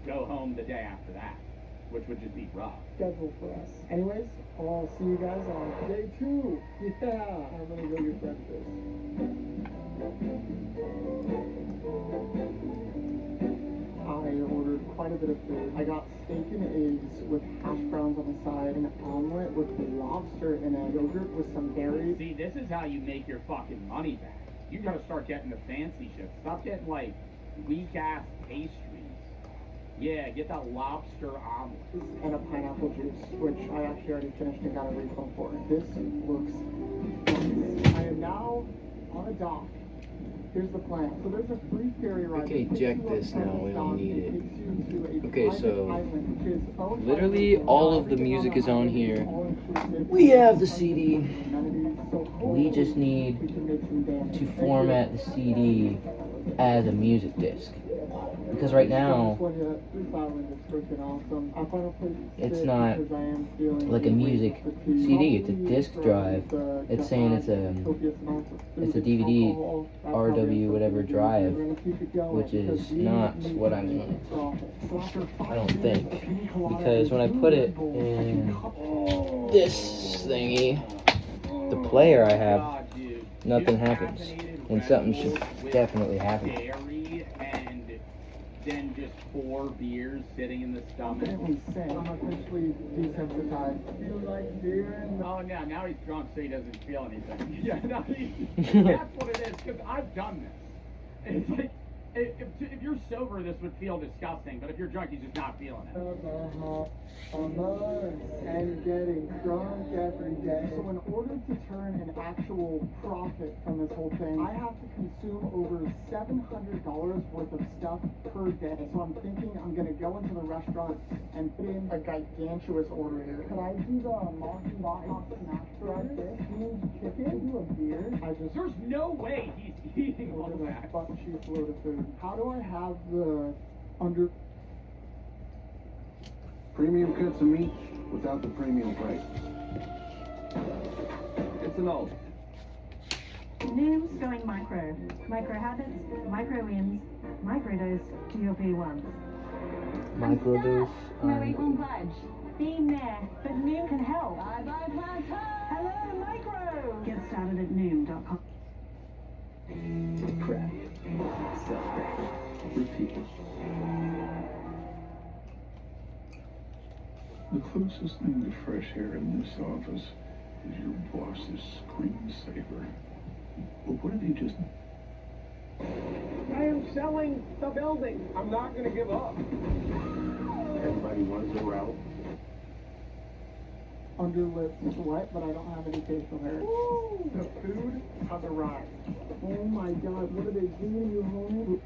go home the day after that, which would just be rough. Schedule for us. Anyways, I'll see you guys on day 2. Yeah, I'm gonna go get breakfast. I ordered quite a bit of food. I got steak and eggs with hash browns on the side, an omelet with lobster in it, yogurt with some berries. See, this is how you make your fucking money back. You gotta start getting the fancy shit. Stop getting like weak-ass pastries. Yeah, get that lobster omelet. And a pineapple juice, which I actually already finished and got a refill for. This looks nice. I am now on a dock. Here's the plan. So there's a free ferry ride. We can eject this now, we don't need it. Okay, so literally all of the music is on here. We have the CD. We just need to format the CD as a music disc. Because right now, it's not like a music CD, it's a disc drive. It's saying it's a DVD, RW, whatever drive, which is not what I want. I don't think. Because when I put it in this thingy, the player I have, nothing happens. And something should definitely happen. Then just 4 beers sitting in the stomach. I'm officially desensitized. Feel like beer? Oh, yeah, now he's drunk so he doesn't feel anything. Yeah, no, that's what it is, because I've done this. It's like, if you're sober, this would feel disgusting, but if you're drunk, you're just not feeling it. And getting drunk every day. So in order to turn an actual profit from this whole thing, I have to consume over $700 worth of stuff per day. So I'm thinking I'm gonna go into the restaurant and put in a gigantuous order here. Could I do the Monkey Bop Smash right there? Steamed chicken? Do a beer? There's no way he's eating all that. Butt cheese load of food. How do I have the under... Premium cuts of meat without the premium prices. It's an oath. Noobs going micro. Micro habits, micro wins, Microdose GOP ones. Microdose. No, it won't budge. Been there, but Noom can help. Bye-bye, Plateau. Hello, Micro! Get started at Noom.com. Prep. Celebrate. Repeat. The closest thing to fresh air in this office is your boss's screensaver. But what if you just... I am selling the building. I'm not going to give up. Everybody wants a route. Underlip wet, but I don't have any facial hair. Woo! The food has arrived. Oh my god, what are they doing, you homie?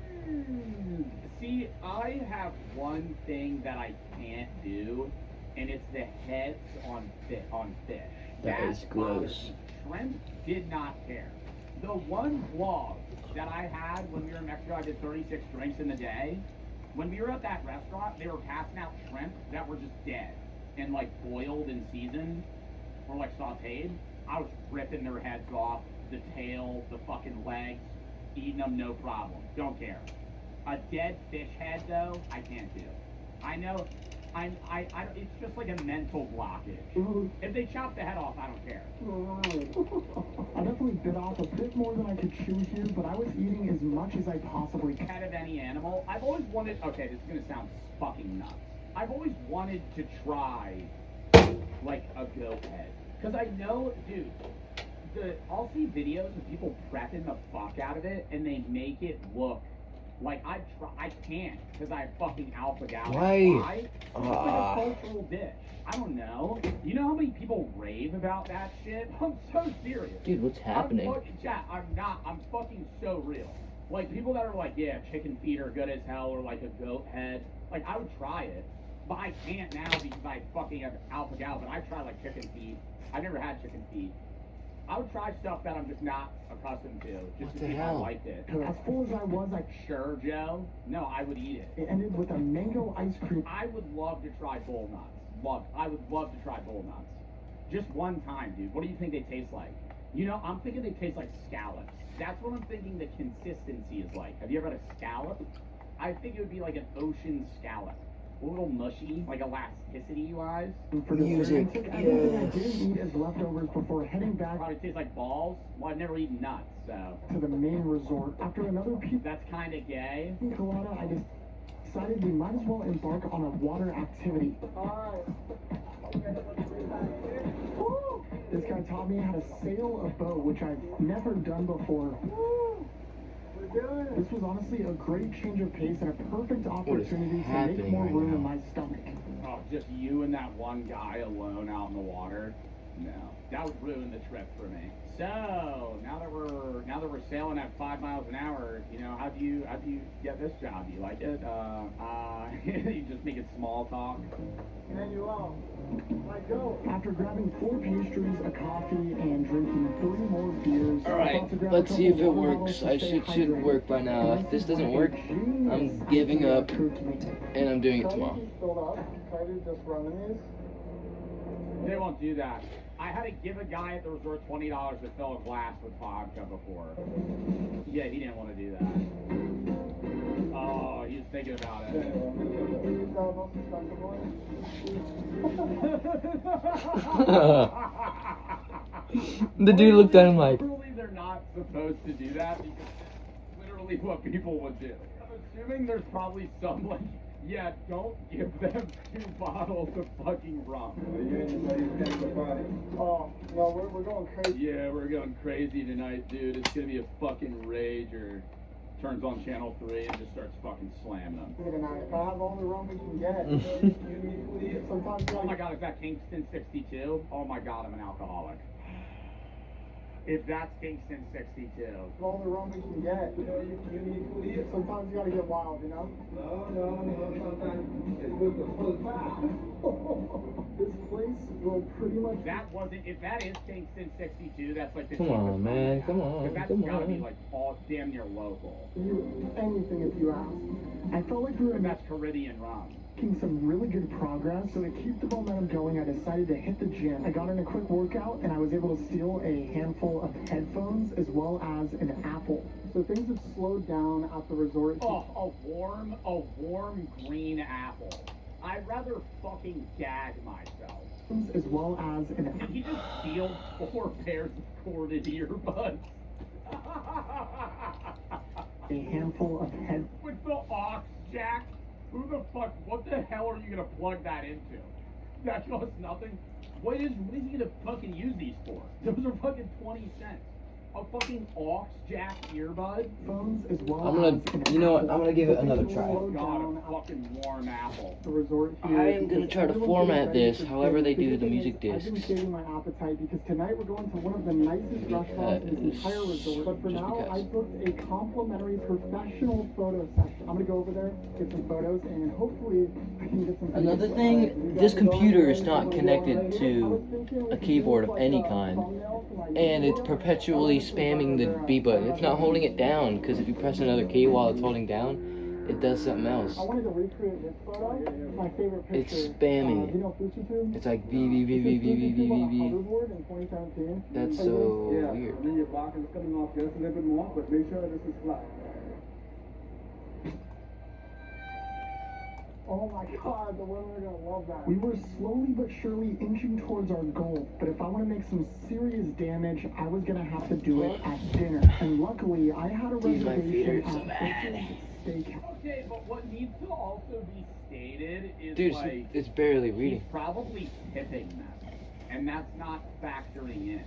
See, I have one thing that I can't do, and it's the heads on fish. That is gross. Shrimp did not care. The one vlog that I had when we were in Mexico, I did 36 drinks in a day. When we were at that restaurant, they were passing out shrimp that were just dead and like boiled and seasoned or like sauteed. I was ripping their heads off, the tail, the fucking legs, eating them no problem. Don't care. A dead fish head though, I can't do. I know. It's just like a mental blockage. If they chop the head off, I don't care. I definitely bit off a bit more than I could chew here, but I was eating as much as I possibly could. Head of any animal. I've always wanted. Okay, this is gonna sound fucking nuts. I've always wanted to try like a goat head, because I know, dude. I'll see videos of people prepping the fuck out of it, and they make it look. Like, I can't, because I have fucking alpha-gal. Why? It's like a cultural dish. I don't know. You know how many people rave about that shit? I'm so serious. Dude, what's happening? I'm fucking so real. Like, people that are like, yeah, chicken feet are good as hell, or like a goat head. Like, I would try it, but I can't now because I fucking have alpha-gal, but I try like chicken feet. I've never had chicken feet. I would try stuff that I'm just not accustomed to, just to see if I liked it. As full as I was, Sure, Joe. No, I would eat it. It ended with a mango ice cream. I would love to try bull nuts. I would love to try bull nuts. Just one time, dude. What do you think they taste like? You know, I'm thinking they taste like scallops. That's what I'm thinking the consistency is like. Have you ever had a scallop? I think it would be like an ocean scallop. A little mushy, like elasticity-wise. Music, Everything I didn't eat as leftovers before heading back. Probably tastes like balls. Well, I've never eaten nuts, so. To the main resort. After another That's kind of gay. colada, I decided we might as well embark on a water activity. This guy taught me how to sail a boat, which I've never done before. This was honestly a great change of pace and a perfect opportunity to make more room in my stomach. Oh, just you and that one guy alone out in the water? No, that would ruin the trip for me. So now that we're sailing at 5 miles an hour, you know, how do you get this job? Do you like it? You just make it small talk. Emmanuel, go. After grabbing 4 pastries, a coffee, and drinking 3 more beers. Alright, let's see if it works. It should work by now. If this doesn't work, I'm giving up and I'm doing it tomorrow. They won't do that. I had to give a guy at the resort $20 to fill a glass with vodka before. Yeah, he didn't want to do that. Oh, he was thinking about it. The dude looked at him like... Literally, they're not supposed to do that because it's literally what people would do. I'm assuming there's probably some, like, yeah, don't give them 2 bottles of fucking rum. Oh, no, we're going crazy. Yeah, we're going crazy tonight, dude. It's gonna be a fucking rager. Turns on channel 3 and just starts fucking slamming them. If I have all the rum we can get, sometimes. Oh my god, is that Kingston 62? Oh my god, I'm an alcoholic. If that's Kingston 62. All the rum we can get. Sometimes you gotta get wild, you know? No. This place will pretty much. That wasn't. If that is Kingston 62, that's like the. Come on, man. Come on. That's gotta be like all damn near local. Anything if you ask. I felt like we were That's Caribbean rum. making some really good progress, so to keep the momentum going, I decided to hit the gym. I got in a quick workout, and I was able to steal a handful of headphones as well as an apple. So things have slowed down at the resort. Oh, a warm green apple. I'd rather fucking gag myself. As well as an Did he just steal 4 pairs of corded earbuds? a handful of head. With the aux jack? Who the fuck, what the hell are you gonna plug that into? That costs nothing? What is he gonna fucking use these for? Those are fucking 20 cents. A fucking aux jack earbud? Phones as well I'm gonna, as you know what, I'm gonna give it another try. Oh god, a fucking warm apple. The resort here. I am gonna try to format this however they do the music I've been discs. saving my appetite because tonight we're going to one of the nicest restaurants in this entire resort. But for Just now, because. I booked a complimentary professional photo session. I'm gonna go over there, get some photos, and hopefully I can get some. Another videos. thing, this computer is not connected to a keyboard of any kind, and it's perpetually spamming the B button. It's not holding it down, because if you press another key while it's holding down, it does something else. I wanted to recreate this photo. It's my favorite picture. It's spamming. You know FujiTube? It's like V V V V V V V V V. Hoverboard in 2017. That's so weird. And then your block is coming off just a little bit more, but make sure this is flat. Oh my god, the women are gonna love that. We were slowly but surely inching towards our goal, but if I want to make some serious damage, I was gonna have to do it at dinner. And luckily, I had a reservation at Steakhouse. Okay, but what needs to also be stated is Dude, like it's barely he's reading. probably tipping them, and that's not factoring in.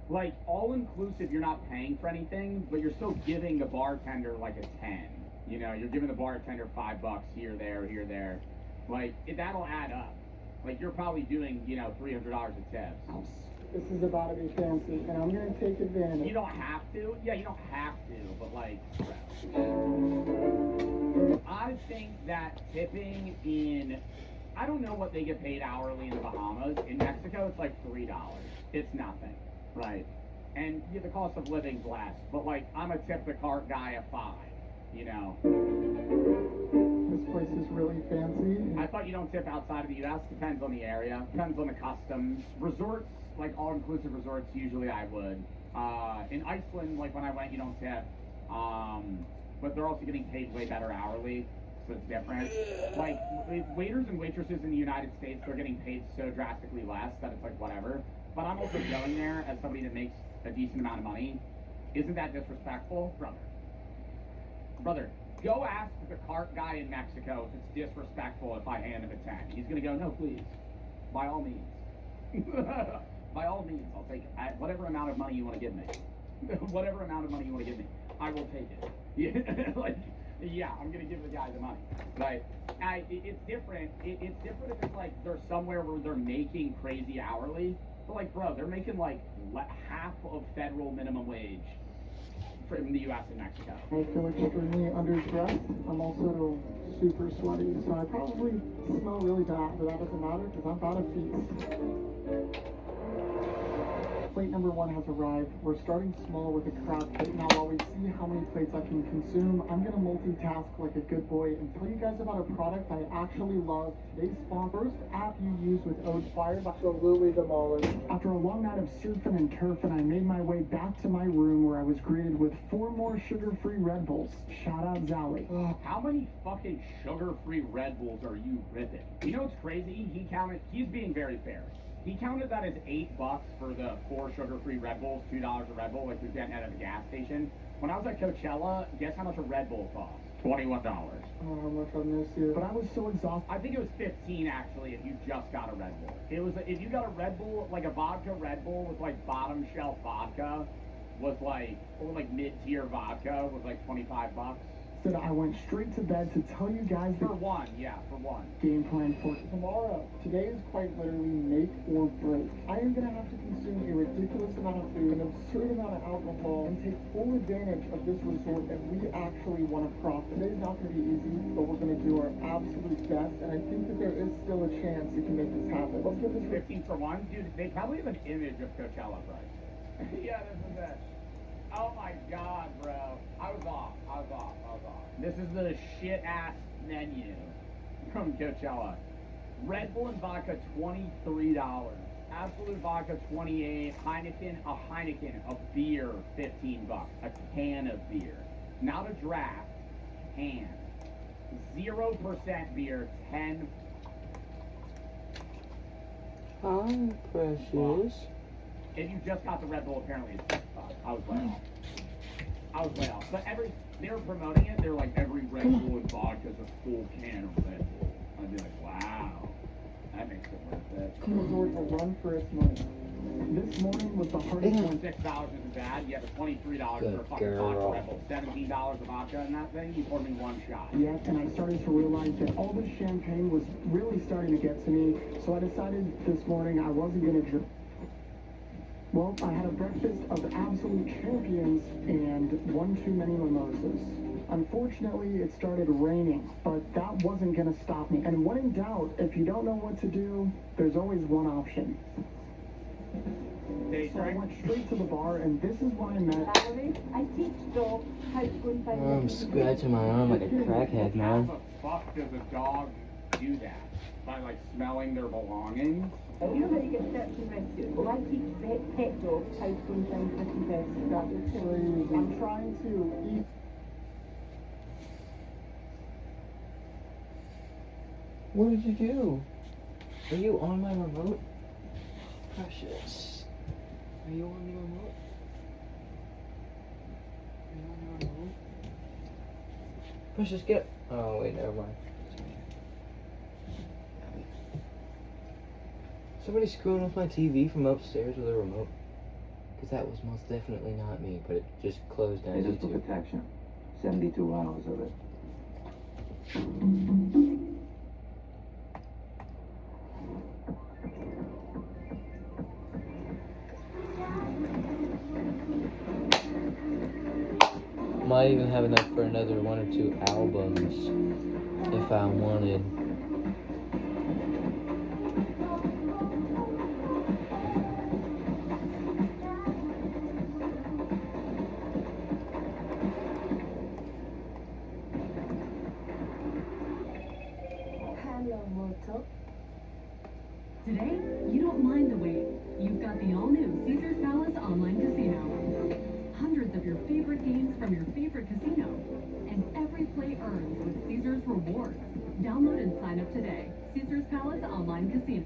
Like all inclusive, you're not paying for anything, but you're still giving the bartender like a 10. You know, you're giving the bartender $5 here, there. Like that'll add up. Like you're probably doing, you know, $300 of tips. This is about to be fancy, and I'm gonna take advantage. You don't have to. Yeah, you don't have to, but like, I think that tipping in, I don't know what they get paid hourly in the Bahamas. In Mexico, it's like $3. It's nothing, right? And yeah, the cost of living's less. But like, I'm a tip the cart guy a 5. You know. This place is really fancy. I thought you don't tip outside of the U.S. Depends on the area. Depends on the customs. Resorts, like all-inclusive resorts, usually I would. In Iceland, like when I went, you don't tip. But they're also getting paid way better hourly, so it's different. Like waiters and waitresses in the United States, they're getting paid so drastically less that it's like whatever. But I'm also going there as somebody that makes a decent amount of money. Isn't that disrespectful, brother? Go ask the cart guy in Mexico if it's disrespectful if I hand him a 10. He's gonna go, no, please. By all means. By all means, I'll take it. Whatever amount of money you want to give me. Whatever amount of money you want to give me, I will take it. Yeah, like, yeah, I'm gonna give the guy the money. Right? It's different. It's different if it's like they're somewhere where they're making crazy hourly. But like, bro, they're making like half of federal minimum wage from the U.S. and Mexico. I feel like extremely underdressed. I'm also super sweaty, so I probably smell really bad, but that doesn't matter because I'm about to feast. Plate number 1 has arrived. We're starting small with a crab plate. Now, while we see how many plates I can consume, I'm gonna multitask like a good boy and tell you guys about a product I actually love. Today's sponsor, first app you use with Ode Fire. Absolutely demolished. After a long night of surfing and turfing, I made my way back to my room where I was greeted with 4 more sugar-free Red Bulls. Shout out Zally. How many fucking sugar-free Red Bulls are you ripping? You know what's crazy? He's being very fair. He counted that as $8 for the 4 sugar-free Red Bulls, $2 a Red Bull, like we're getting at a gas station. When I was at Coachella, guess how much a Red Bull cost? $21. I don't know how much I missed here, but I was so exhausted. I think it was 15 actually if you just got a Red Bull. It was if you got a Red Bull, like a vodka Red Bull with like bottom shelf vodka, was like, or like mid-tier vodka was like $25. I went straight to bed to tell you guys for one game plan for tomorrow. Today is quite literally make or break. I am gonna have to consume a ridiculous amount of food, an absurd amount of alcohol, and take full advantage of this resort if we actually want to profit. Today's not gonna be easy, but we're gonna do our absolute best, and I think that there is still a chance we can make this happen. Let's get this 15 for 1, dude. They probably have an image of Coachella price. Yeah, that's the best. Oh my god, bro. I was off. This is the shit-ass menu from Coachella. Red Bull and vodka, $23. Absolute vodka, $28. Heineken, a beer, $15. A can of beer. Not a draft, can. 0% beer, 10. Hi, precious. If you just got the Red Bull, apparently it's $6. I was way off. But they're promoting it. They're like, every Red Bull and vodka is a full can of Red Bull. I'd be like, wow, that makes it worth it. Resort will run for its money. This morning was the hardest one. $6 isn't bad. You have a $23 for a fucking vodka Red Bull. $17 of vodka in that thing. You poured me one shot. Yes, and I started to realize that all this champagne was really starting to get to me. So I decided this morning I wasn't going to drink. Well, I had a breakfast of absolute champions and one too many mimosas. Unfortunately, it started raining, but that wasn't going to stop me. And when in doubt, if you don't know what to do, there's always one option. So I went straight to the bar, and this is where I met. I teach dogs how to go and find I'm scratching my arm like a crackhead, man. How the fuck does a dog do that? By like smelling their belongings? You know how you get search and rescue? Well, I teach pet dogs how to go and find missing persons. That is crazy. I'm trying to eat. What did you do? Are you on my remote? Precious. Are you on the remote? Are you on the remote? Precious, get up. Oh, wait, never mind. Somebody screwing with my TV from upstairs with a remote. Because that was most definitely not me, but it just closed down. Digital protection. 72 hours of it. Might even have enough for another 1 or 2 albums if I wanted. Today, you don't mind the wait. You've got the all-new Caesars Palace Online Casino. Hundreds of your favorite games from your favorite casino. And every play earns with Caesars Rewards. Download and sign up today. Caesars Palace Online Casino.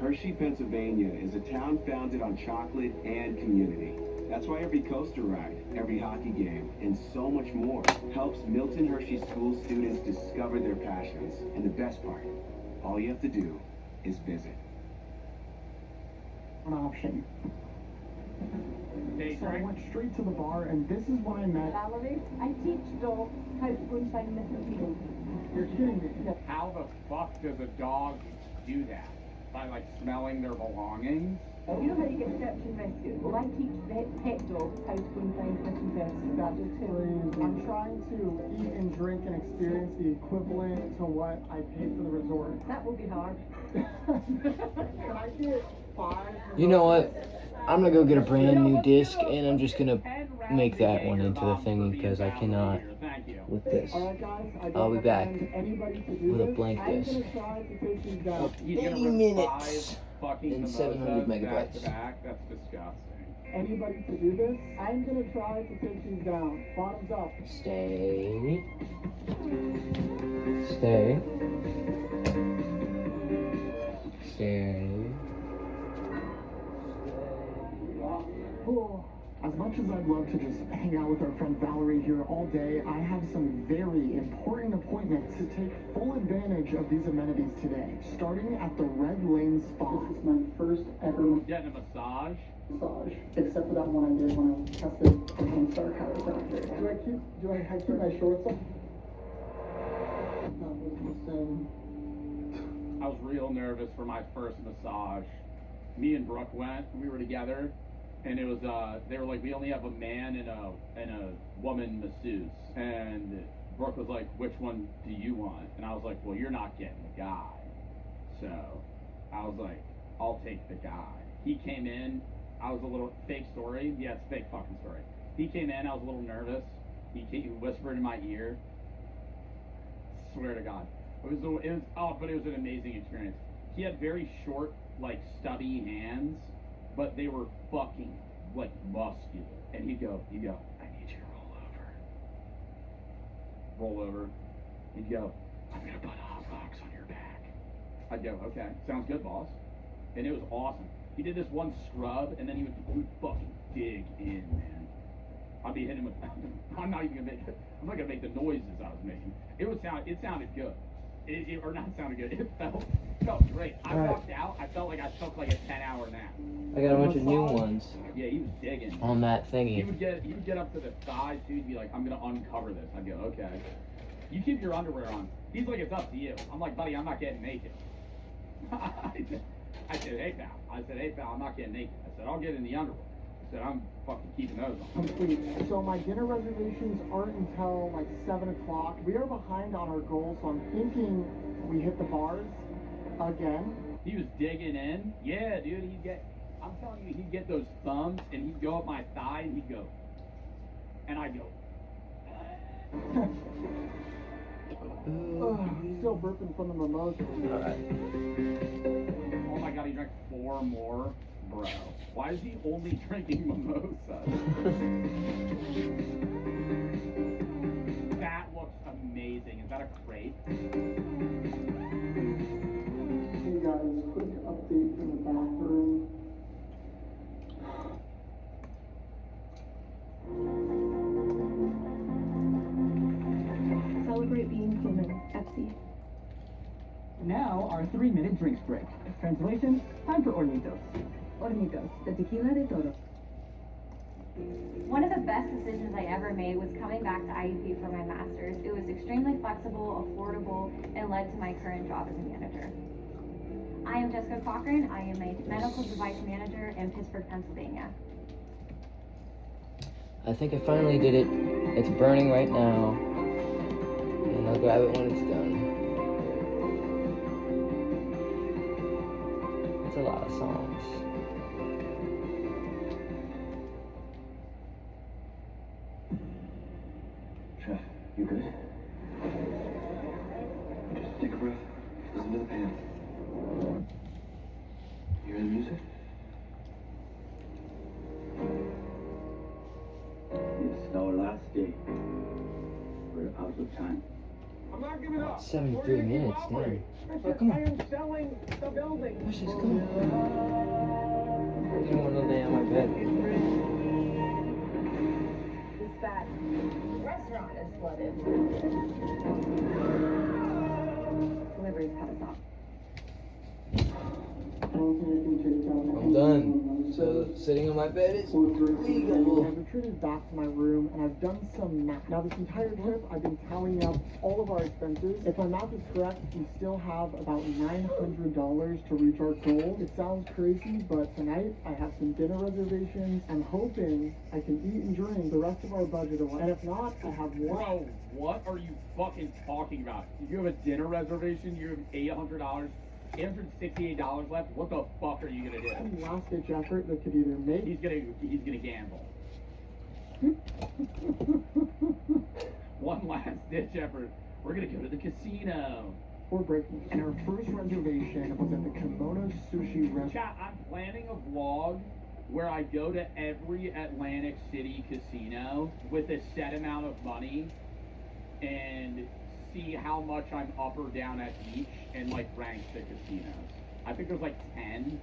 Hershey, Pennsylvania is a town founded on chocolate and community. That's why every coaster ride, every hockey game, and so much more helps Milton Hershey School students discover their passions. And the best part, all you have to do is visit. An option. Hey, So I went straight to the bar, and this is when I met. Valerie, I teach dogs how to go and find missing people. You're kidding me. How the fuck does a dog do that? By like smelling their belongings? You know how you get search and rescue? Well, I teach pet dogs how to go and find missing persons. That is crazy. I'm trying to eat and drink and experience the equivalent to what I paid for the resort. That will be hard. Can I get 5? You know what? I'm gonna go get a brand new disc, and I'm just gonna make that one into the thingy because I cannot with this. Alright guys, I I'll be back anybody to do with a this. blank I'm disc. gonna try to take these down. 80 minutes and 700 megabytes. That's disgusting. Anybody to do this? I'm gonna try to take these down. Bottoms up. Stay. Stay. Stay. As much as I'd love to just hang out with our friend Valerie here all day, I have some very important appointments to take full advantage of these amenities today. Starting at the Red Lane Spa. This is my first ever Getting a massage? except for that one I did when I tested the Homestar chiropractor. Do I keep my shorts on? I was real nervous for my first massage. Me and Brooke went, we were together, and it was they were like, we only have a man and a woman masseuse. And Brooke was like, which one do you want? And I was like, well, you're not getting the guy. So I was like, I'll take the guy. He came in, I was a little fake story. Yeah, it's a fake fucking story. He came in, I was a little nervous. He whispered in my ear. Swear to God. But it was an amazing experience. He had very short, like, stubby hands, but they were fucking, like, muscular. And he'd go, I need you to roll over. He'd go, I'm gonna put hot rocks on your back. I'd go, okay, sounds good, boss. And it was awesome. He did this one scrub, and then he would fucking dig in, man. I'd be hitting him with, I'm not gonna make the noises I was making. It sounded good. Or not sounded good, it felt great. I walked out, I felt like I took like a 10-hour nap. I got a bunch of new ones. Yeah, he was digging. On that thingy. He would get up to the thighs, too, he'd be like, I'm gonna uncover this. I'd go, okay. You keep your underwear on. He's like, it's up to you. I'm like, buddy, I'm not getting naked. I said, hey, pal, I'm not getting naked. I said, I'll get in the underwear. I said, I'm fucking keeping those on. Complete. So my dinner reservations aren't until like 7 o'clock. We are behind on our goals, so I'm thinking we hit the bars again. He was digging in. Yeah, dude, I'm telling you, he'd get those thumbs, and he'd go up my thigh, and he'd go. And I'd go. Still burping from the mimosa. Oh my God, he drank 4 more? Bro, why is he only drinking mimosa? That looks amazing. Is that a crepe? Hey guys, quick update from the bathroom. Celebrate being human, Etsy. Now, our 3-minute drinks break. Translation, time for Hornitos. Hornitos, the tequila de toro. One of the best decisions I ever made was coming back to IUP for my master's. It was extremely flexible, affordable, and led to my current job as a manager. I am Jessica Cochran. I am a medical device manager in Pittsburgh, Pennsylvania. I think I finally did it. It's burning right now. And I'll grab it when it's done. It's a lot of songs. Chef, you good? Just take a breath. Listen to the pan. You hear the music? It's our last day. We're out of time. I'm not giving up. 73 minutes, damn. Oh, come on. I am selling the building. Let's just go. I don't want to lay on my bed. This bad restaurant is flooded. Deliveries cut us off. I'm done. So sitting on my bed is legal. I've retreated back to my room and I've done some math. Now this entire trip I've been tallying up all of our expenses. If my math is correct, we still have about $900 to reach our goal. It sounds crazy, but tonight I have some dinner reservations. I'm hoping I can eat and drink the rest of our budget away. And if not, I have more. Bro, what are you fucking talking about? You have a dinner reservation, you have $800, $868 left. What the fuck are you gonna do? One last ditch effort that could either make. He's gonna gamble. One last ditch effort. We're gonna go to the casino. Or breaking. And our first reservation was at the Kimono Sushi Restaurant. Chat, I'm planning a vlog where I go to every Atlantic City casino with a set amount of money and see how much I'm up or down at each and like rank the casinos. I think there's like 10.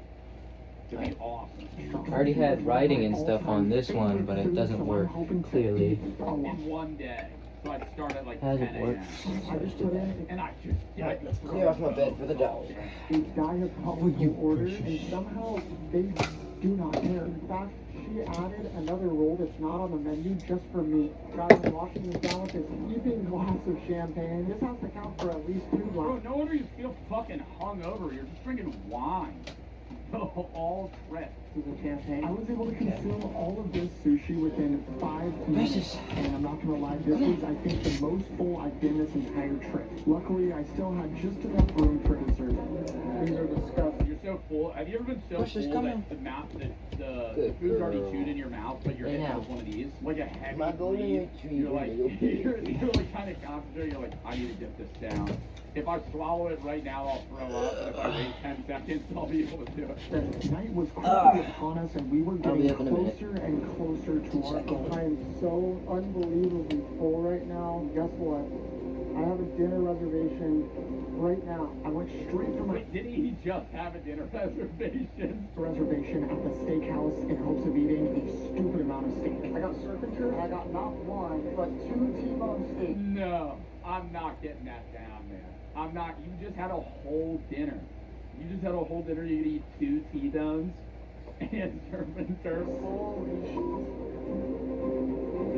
To be awesome. I already had writing and stuff on this one, but it doesn't work clearly. In one day. So I start at like 10 Hasn't a.m. worked. I just put in. And I just Let's clear off my bed for the dog. A diabolical order, and somehow they do not care. In fact, she added another roll that's not on the menu just for me. Guys, I'm washing this down with this heaping glass of champagne. This has to count for at least 2 Bro, glasses. no wonder you feel fucking hungover. You're just drinking wine. All trip. This is champagne. I was able to consume all of this sushi within 5 minutes. And I'm not gonna lie, this was, I think, the most full I've been this entire trip. Luckily, I still had just enough room for dessert. These are disgusting. so full? Have you ever been so Push this full coming. that the mouth, the Good food's already girl. chewed in your mouth, but you're Right hitting now. with one of these, like a heavy My golden breathe. retriever, You're like, little you're like kind of concentrating. You're like, I need to get this down. If I swallow it right now, I'll throw up. And if I wait 10 seconds, I'll be able to do it. The night was quickly upon us, and we were I'll be getting up in a minute. closer and closer to our goal. I am so unbelievably full right now. Guess what? I have a dinner reservation right now. I went straight from my Wait, did he just have a dinner reservation? reservation at the steakhouse in hopes of eating a stupid amount of steak. I got surf and turf, and I got not one, but 2 T-bone steaks. No, I'm not getting that down, man. I'm not. You just had a whole dinner. You just had a whole dinner. You're gonna eat 2 T-bones and surf and turf.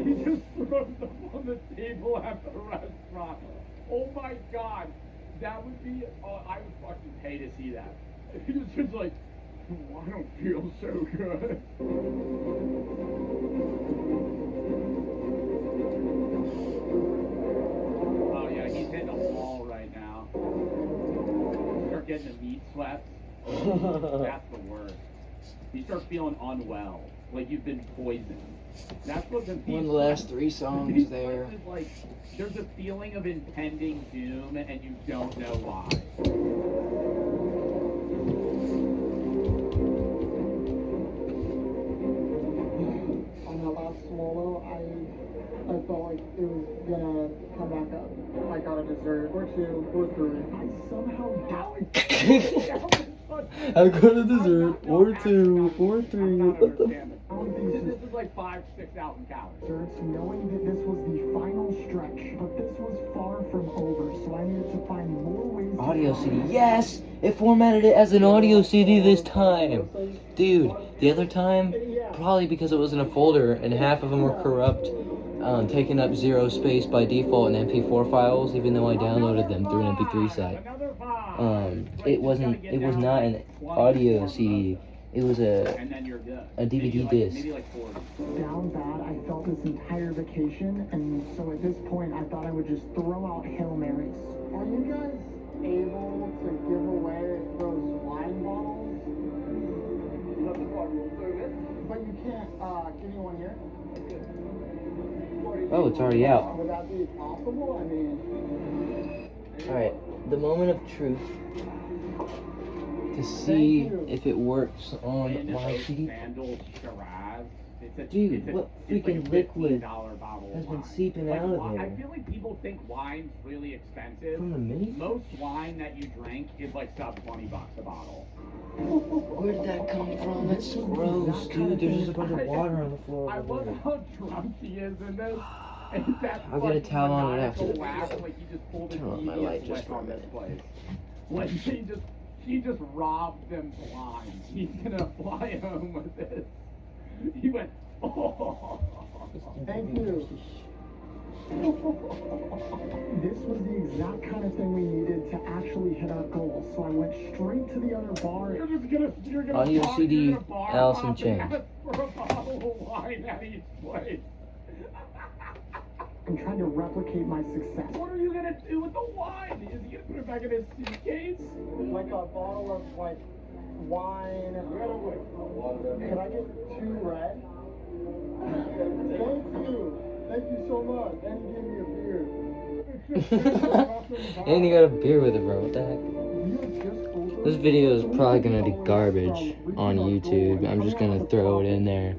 He just throws them on the table at the restaurant. Oh my god. That would be, I would fucking pay to see that. He was just like, oh, I don't feel so good. Oh yeah, he's hitting a wall right now. Start getting the meat sweats. That's the worst. You start feeling unwell, like you've been poisoned. That's what the One of the last 3 songs there. Is like, there's a feeling of impending doom, and you don't know why. On that last swallow, I felt like it was gonna come back up. I got a dessert or 2 or 3. I somehow I got a dessert, or 2, or 3. What the f? This is like 5,000-6,000 calories. desserts, knowing that this was the final stretch, but this was far from over, so I needed to find more ways. Audio CD. Yes! It formatted it as an audio CD this time. Dude, the other time, probably because it was in a folder and half of them were corrupt, taking up 0 space by default in MP4 files, even though I downloaded them through an MP3 site. It was not an audio CD. It was a DVD disc. Down bad, I felt this entire vacation, and so at this point, I thought I would just throw out Hail Marys. Are you guys able to give away those wine bottles? But you can't give me one here? Oh, it's already out. Would that be possible? I mean... Alright, the moment of truth. To see if it works on my CD. Dude, what freaking liquid has been seeping out of I there? feel like people think wine's really expensive. From the mini? Most wine that you drink is like sub $20 a bottle. Where did that come from? That's gross, dude. There's just a bunch of water on the floor I over love there. how drunk he is in this. And that's I'll get a towel on it after maniacal the laugh, video. like he just pulled a Turn on my genius light just flick for a on this minute. place. Like he just robbed them blind. He's gonna fly home with this. He went, oh. Thank you. This was the exact kind of thing we needed to actually hit our goal, so I went straight to the other bar. You're gonna Audio bar, CD, you're gonna bar Alice in hop and Chains. ask for a bottle of wine at each place. I'm trying to replicate my success. What are you gonna do with the wine? Is he gonna put it back in his suitcase? Like a bottle of like wine. Can I get 2 red? Thank you. Thank you so much. And he gave me a beer. And you got a beer with it, bro. What the heck? This video is probably gonna be garbage on YouTube. I'm just gonna throw it in there.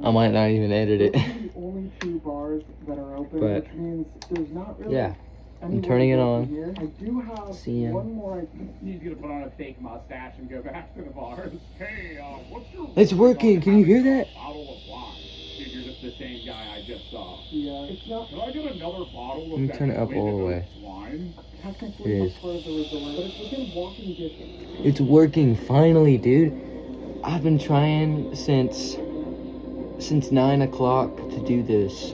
I might not even edit it. Only 2 bars that are open, But, which means there's not really yeah. I'm anyone turning it working on. here. I do have See ya. one more. He's gonna put on a fake mustache and go back to the bars. Hey, what's your It's working. Can you hear that? bottle of wine? Dude, you're just the same guy I just saw. Yeah, it's not Can I get another bottle of Let me that turn it up all the way. wine? technically It a is. part of the resort, but it's within walking distance. It's working finally, dude. I've been trying since 9 o'clock to do this.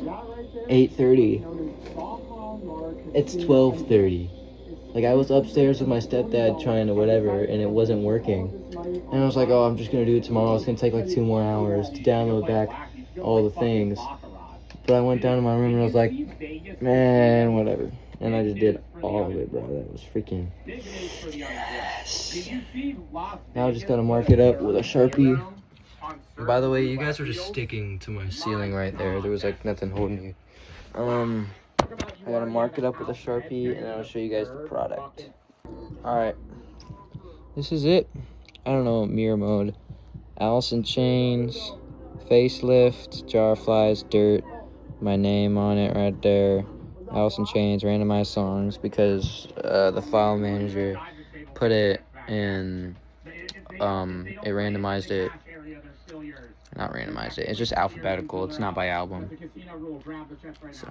8:30. It's 12:30. Like, I was upstairs with my stepdad trying to whatever, and it wasn't working. And I was like, oh, I'm just gonna do it tomorrow. It's gonna take like 2 more hours to download back all the things. But I went down to my room and I was like, man, whatever. And I just did all of it, bro. That was freaking yes. Now I just gotta mark it up with a Sharpie. And by the way, you guys were just sticking to my ceiling right there. There was like nothing holding you. I gotta mark it up with a Sharpie and I'll show you guys the product. Alright. This is it. I don't know, mirror mode. Alice in Chains, facelift, jar flies, dirt, my name on it right there. Alice in Chains, randomized songs, because the file manager put it in, it randomized it. Not randomized it, it's just alphabetical, it's not by album. So,